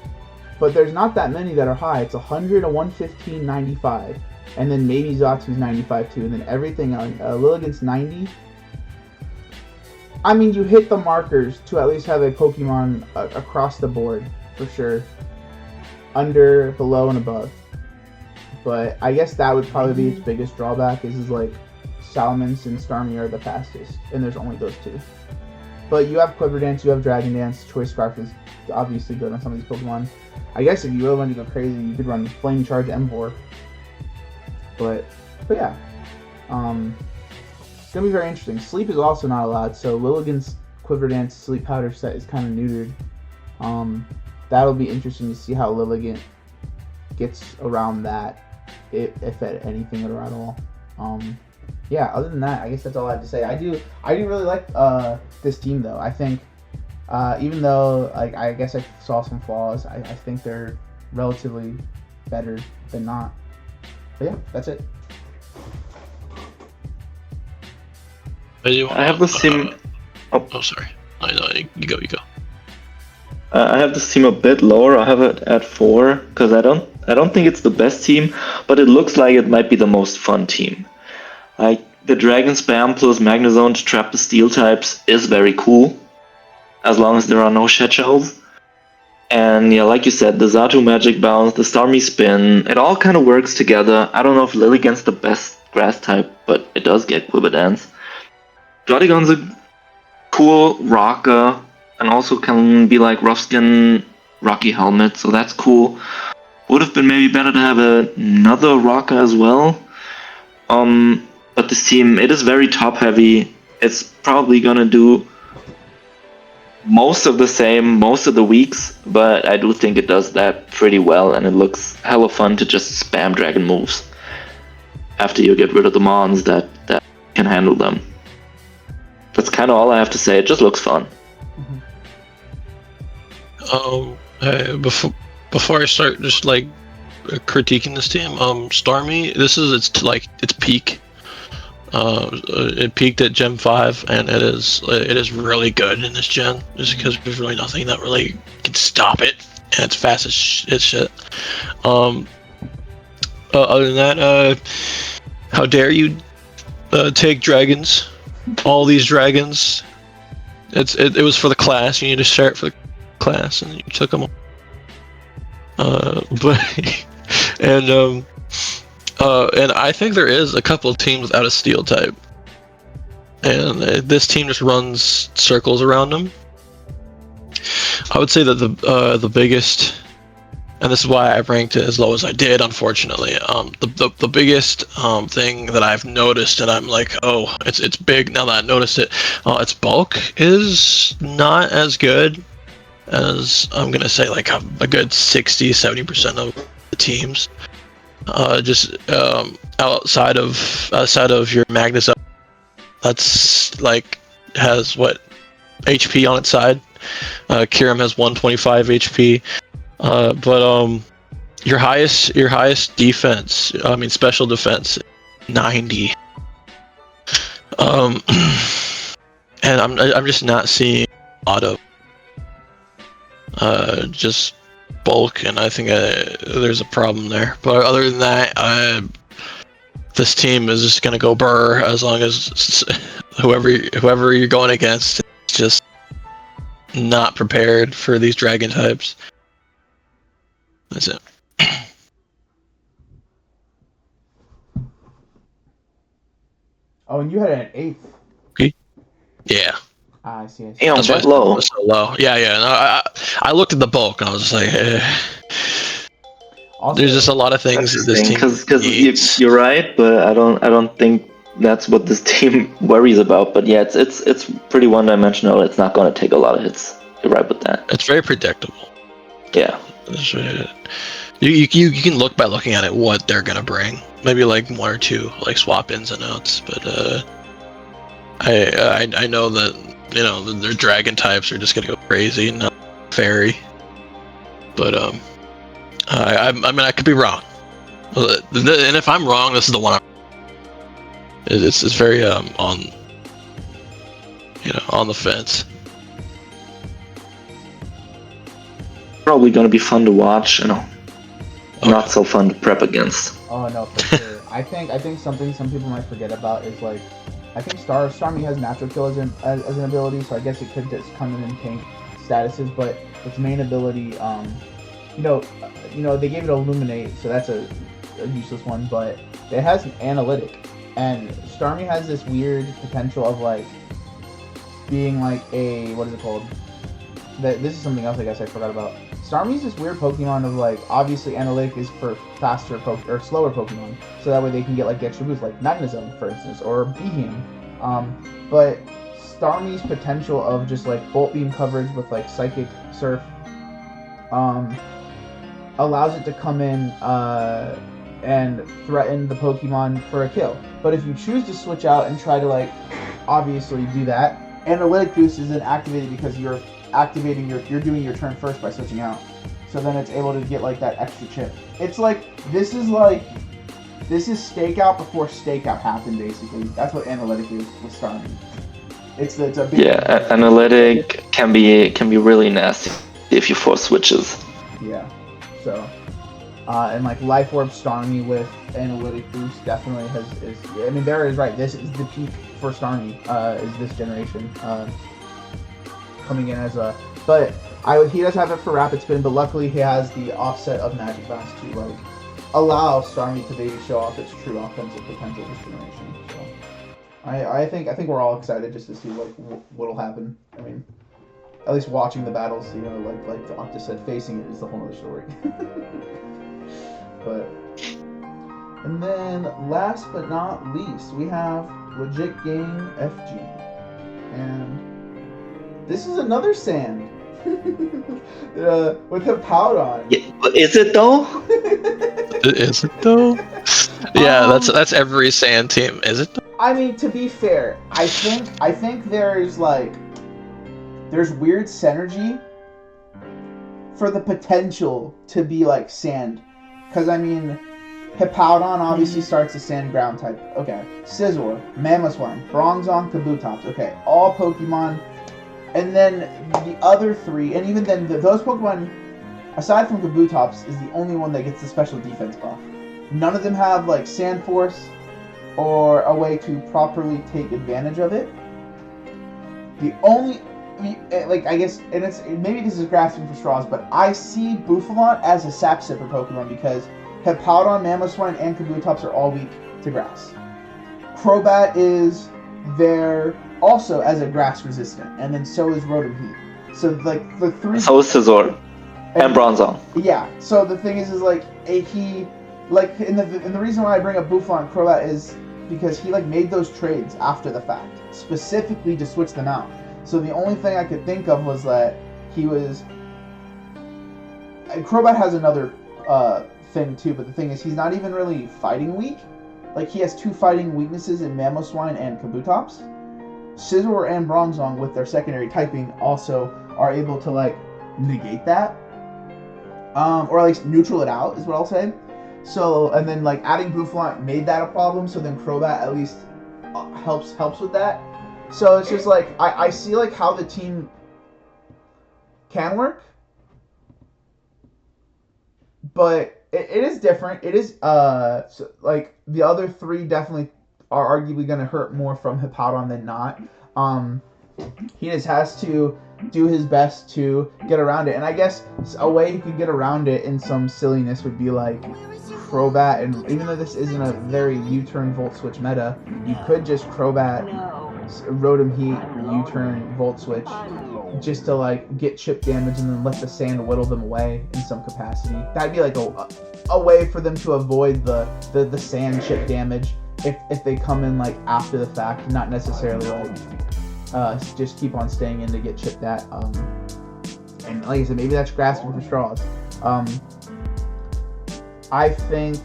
but there's not that many that are high. It's 100, a 115, 95. And then maybe Zatsu's 95 too. And then everything on Lilligant's 90. I mean, you hit the markers to at least have a Pokemon across the board, for sure. Under, below, and above. But I guess that would probably be its biggest drawback, is like Salamence and Starmie are the fastest. And there's only those 2. But you have Quiver Dance, you have Dragon Dance. Choice Scarf is obviously good on some of these Pokemon. I guess if you really wanted to go crazy, you could run Flame Charge Emvor. But yeah. It's going to be very interesting. Sleep is also not allowed, so Lilligant's Quiver Dance Sleep Powder set is kind of neutered. That'll be interesting to see how Lilligant gets around that, if at anything at all. Yeah, other than that, I guess that's all I have to say. I do really like this team, though. I think, even though like I guess I saw some flaws, I think they're relatively better than not. But yeah, that's it. I have the team. Oh, sorry. No, you go. I have this team a bit lower. I have it at 4 because I don't think it's the best team, but it looks like it might be the most fun team. Like the Dragon Spam plus Magnezone to trap the Steel types is very cool, as long as there are no Shed Shells. And yeah, like you said, the Xatu Magic Bounce, the Starmie Spin, it all kind of works together. I don't know if Lilligant's the best grass type, but it does get Quiver Dance. Draudigon's a cool rocker, and also can be like Rough Skin, Rocky Helmet, so that's cool. Would have been maybe better to have another rocker as well. But this team, it is very top heavy. It's probably gonna do most of the same most of the weeks, but I do think it does that pretty well, and it looks hella fun to just spam dragon moves after you get rid of the mons that can handle them. That's kind of all I have to say. It just looks fun. Before I start just like critiquing this team, Starmie, this is its peak. It peaked at Gen 5, and it is really good in this gen, just because there's really nothing that really can stop it, and it's fast as shit. Other than that, how dare you take dragons, all these dragons? It was for the class. You need to share it for the class, and you took them all. And I think there is a couple of teams without a Steel type, and this team just runs circles around them. I would say that the biggest, and this is why I ranked it as low as I did, unfortunately. The biggest thing that I've noticed, and I'm like, oh, it's big now that I noticed it. Its bulk is not as good as, I'm gonna say, like a good 60-70% of the teams. Outside of your Magnezone That's like has what HP on its side. Kirim has 125 HP. But your highest defense, I mean special defense, 90. And I'm just not seeing a lot of just bulk, and I think there's a problem there. But other than that, this team is just gonna go burr as long as whoever you're going against is just not prepared for these dragon types. That's it. Oh, and you had an 8th. Yeah. I see. Damn, That's why that low. it's so low. Yeah. No, I looked at the bulk and I was just like, Also, there's just a lot of things that this team because you're right, but I don't think that's what this team worries about. But yeah, it's pretty one-dimensional. It's not going to take a lot of hits. You're right with that. It's very predictable. Yeah. You can look by looking at it what they're gonna bring. Maybe like one or two like swap ins and outs, but I know that their dragon types are just gonna go crazy, not fairy. But I mean I could be wrong, and if I'm wrong, this is the one. It's very on the fence. Probably going to be fun to watch, not so fun to prep against. Oh no, for sure. I think something some people might forget about is like, I think Starmie has natural kill as an ability, so I guess it could just come in and tank statuses. But its main ability, they gave it Illuminate, so that's a useless one. But it has an Analytic, and Starmie has this weird potential of like being like a what is it called? This is something else I guess I forgot about. Starmie's this weird Pokemon of like, obviously Analytic is for faster or slower Pokemon, so that way they can get like the extra boost, like Magnetism for instance, or Beam. But Starmie's potential of just like Bolt Beam coverage with like Psychic Surf allows it to come in and threaten the Pokemon for a kill. But if you choose to switch out and try to like obviously do that, Analytic Boost isn't activated because you're doing your turn first by switching out. So then it's able to get like that extra chip. It's like this is stakeout before stakeout happened basically. That's what Analytic is with Starmie. It's a big Analytic can be really nasty if you force switches. Yeah. So and like Life Orb Starmie with Analytic Boost definitely I mean Barrett is right. This is the peak for Starmie, is this generation. Coming in as but he does have it for Rapid Spin, but luckily he has the offset of Magic Blast to like allow Starmie to maybe show off its true offensive potential this generation. So I think we're all excited just to see like what'll happen. I mean, at least watching the battles, like the Octa said, facing it is the whole other story. And then last but not least, we have Legitgangfg, and this is another sand with Hippowdon. Yeah, is it though? Is it though? Yeah, that's every sand team. Is it though? I mean, to be fair, I think there's weird synergy for the potential to be like sand, because I mean, Hippowdon obviously starts a sand ground type. Okay, Scizor, Mamoswine, Bronzong, Kabutops. Okay, all Pokemon. And then the other three, and even then, those Pokemon, aside from Kabutops, is the only one that gets the special defense buff. None of them have, like, Sand Force or a way to properly take advantage of it. The only, like, I guess, and maybe this is grasping for straws, but I see Bouffalont as a sap sipper Pokemon because Hippowdon, Mamoswine, and Kabutops are all weak to grass. Crobat is there also as a grass resistant, and then so is Rotom Heat. So like the three. So is Scizor and Bronzong. Yeah. So the thing is like he like and the reason why I bring up Bouffalont and Crobat is because he like made those trades after the fact, specifically to switch them out. So the only thing I could think of was that he was. And Crobat has another thing too, but the thing is he's not even really fighting weak. like he has 2 fighting weaknesses in Mamoswine and Kabutops. Scizor and Bronzong with their secondary typing also are able to like negate that. Or at least neutral it out is what I'll say. So, and then like adding Bouffalant made that a problem, so then Crobat at least helps with that. So it's just like I see like how the team can work, but it is different. It is so, like the other 3 definitely are arguably going to hurt more from Hippowdon than not. He just has to do his best to get around it, and I guess a way he could get around it in some silliness would be like Crobat, and even though this isn't a very U-turn Volt Switch meta, you could just Crobat, Rotom Heat, U-turn Volt Switch, just to like get chip damage and then let the sand whittle them away in some capacity. That'd be like a way for them to avoid the sand chip damage if they come in like after the fact, not necessarily like just keep on staying in to get chipped at. And like I said, maybe that's grasping for straws. I think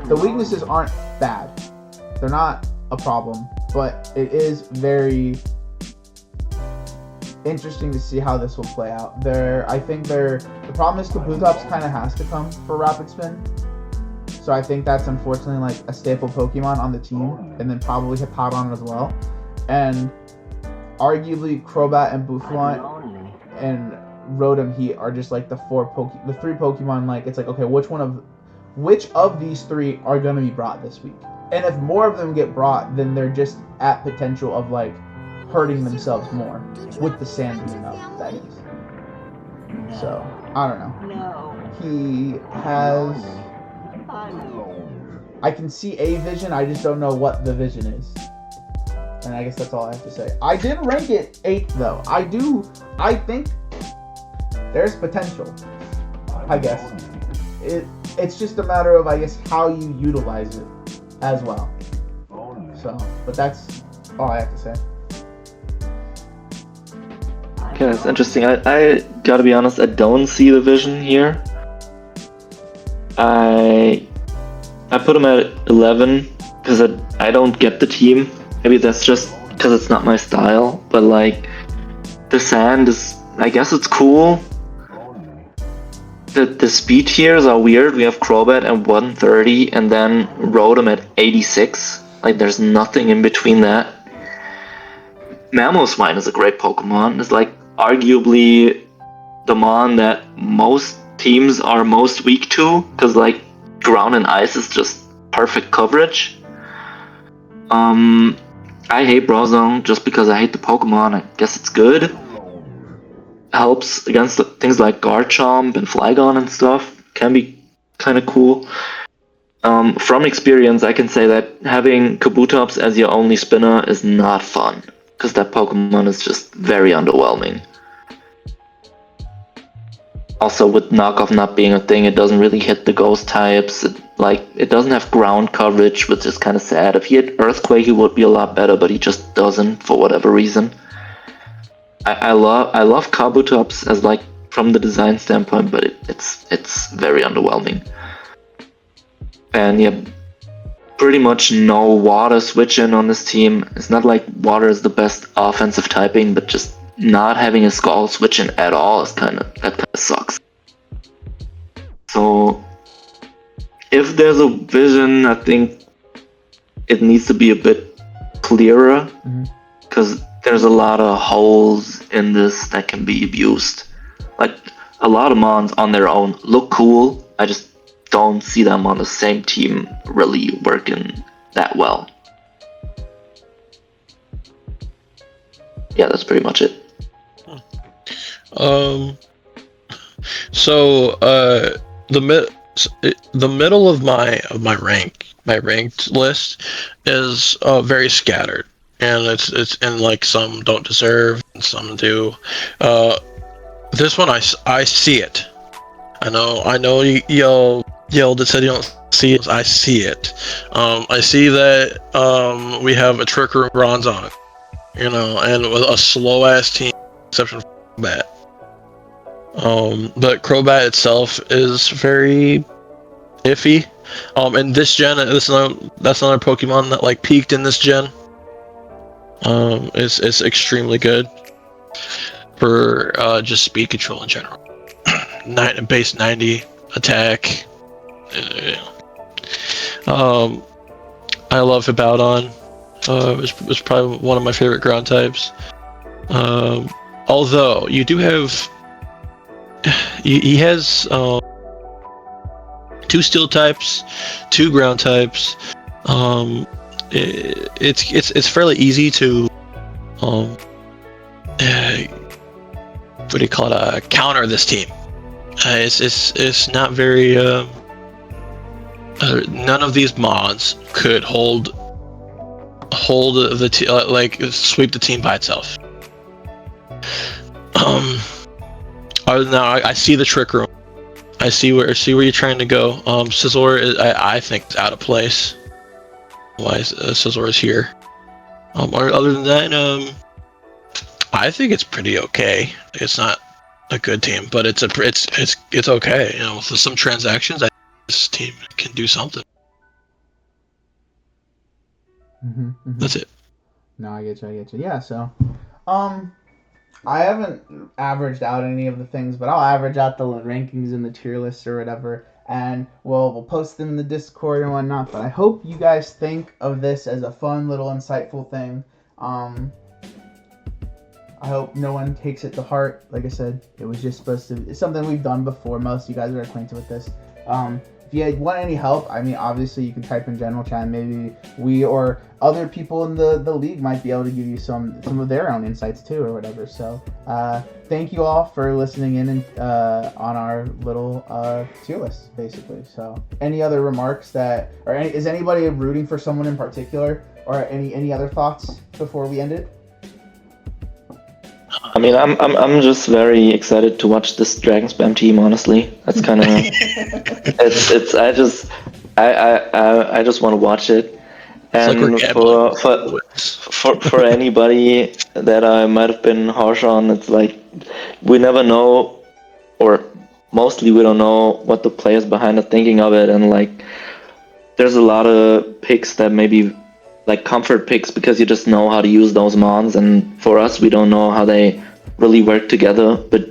the weaknesses aren't bad. They're not a problem, but it is very interesting to see how this will play out. I think the problem is Kabutops kind of has to come for Rapid Spin. So I think that's unfortunately like a staple Pokemon on the team, and then probably Hippowdon as well. And arguably Crobat and Bouffalant and Rotom Heat are just like the 3 Pokemon. Like it's like, okay, which of these 3 are going to be brought this week? And if more of them get brought, then they're just at potential of like hurting themselves more with the sand being up. That is. So I don't know. He has. I can see a vision. I just don't know what the vision is. And I guess that's all I have to say. I did rank it 8th though. I think there's potential. I guess. It's just a matter of, I guess, how you utilize it as well. So, but that's all I have to say. Okay, that's interesting. I gotta be honest, I don't see the vision here. I put him at 11 because I don't get the team. Maybe that's just because it's not my style, but like the sand is, I guess it's cool. The speed tiers are weird. We have Crobat at 130 and then Rotom at 86. Like there's nothing in between that. Mamoswine is a great Pokemon. It's like arguably the mon that most teams are most weak to, because like ground and ice is just perfect coverage. I hate Bronzong just because I hate the Pokemon. I guess it's good. Helps against things like Garchomp and Flygon and stuff. Can be kind of cool. From experience, I can say that having Kabutops as your only spinner is not fun, because that Pokemon is just very underwhelming. Also, with knockoff not being a thing, it doesn't really hit the ghost types. It doesn't have ground coverage, which is kind of sad. If he had Earthquake, he would be a lot better, but he just doesn't for whatever reason. I love Kabutops as like from the design standpoint, but it's very underwhelming. And yeah, pretty much no water switch in on this team. It's not like water is the best offensive typing, but just not having a Scald switch in at all is that kind of sucks. So if there's a vision, I think it needs to be a bit clearer, because there's a lot of holes in this that can be abused. Like a lot of mons on their own look cool. I just don't see them on the same team really working that well. Yeah, that's pretty much it. So the middle of my ranked list is very scattered, and it's in like some don't deserve and some do. This one I see it. I know y'all that said you don't see it. I see it. I see that we have a Trick Room Bronze on it, and with a slow ass team, exception for Crobat. But Crobat itself is very iffy And this gen, that's another Pokemon that like peaked in this gen. Is extremely good for just speed control in general. Base 90 attack. I love Hibaudon. It was probably one of my favorite ground types. Although you do have, he has 2 steel types, 2 ground types. It's fairly easy to what do you call it? Counter this team. It's not very. None of these mods could hold the like sweep the team by itself. Other than that, I see the trick room. I see where you're trying to go. Scizor, I think, is out of place. Why Scizor is here? Other than that, I think it's pretty okay. It's not a good team, but it's okay. You know, with some transactions, I think this team can do something. That's it. No, I get you. Yeah, so, I haven't averaged out any of the things, but I'll average out the rankings in the tier lists or whatever, and we'll post them in the Discord and whatnot. But I hope you guys think of this as a fun little insightful thing. I hope no one takes it to heart. Like I said, it was just supposed to. It's something we've done before. Most of you guys are acquainted with this. If you want any help, I mean, obviously you can type in general chat. Maybe we or other people in the league might be able to give you some of their own insights too, or whatever. So thank you all for listening in and on our little tier list, basically. So any other remarks is anybody rooting for someone in particular, or any other thoughts before we end it? I mean, I'm just very excited to watch this Dragon Spam team. Honestly, that's kind of I just want to watch it. And for anybody that I might have been harsh on, it's like we never know, or mostly we don't know what the players behind are thinking of it, and like there's a lot of picks that maybe like comfort picks because you just know how to use those mons, and for us we don't know how they really work together, but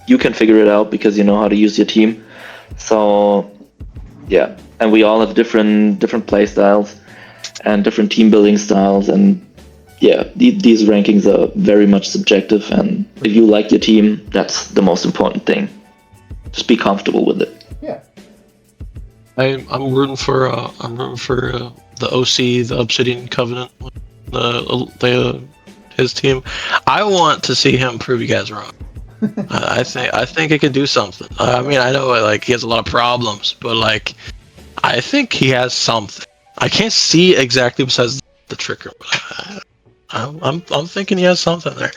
you can figure it out because you know how to use your team. So yeah, and we all have different play styles and different team building styles, and yeah, these rankings are very much subjective, and if you like your team, that's the most important thing. Just be comfortable with it. Yeah. I'm rooting for the OC, the Obsidian Covenant, his team. I want to see him prove you guys wrong. I think he can do something. I mean, I know like he has a lot of problems, but like I think he has something. I can't see exactly besides the tricker, but I'm thinking he has something there.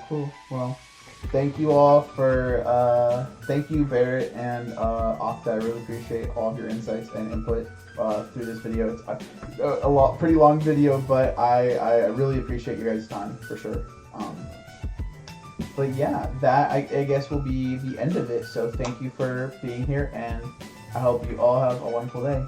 Cool. Well, thank you all for thank you Barrett and Octa. I really appreciate all of your insights and input through this video. It's pretty long video, but I really appreciate your guys' time for sure. But yeah, that I guess will be the end of it. So thank you for being here, and I hope you all have a wonderful day.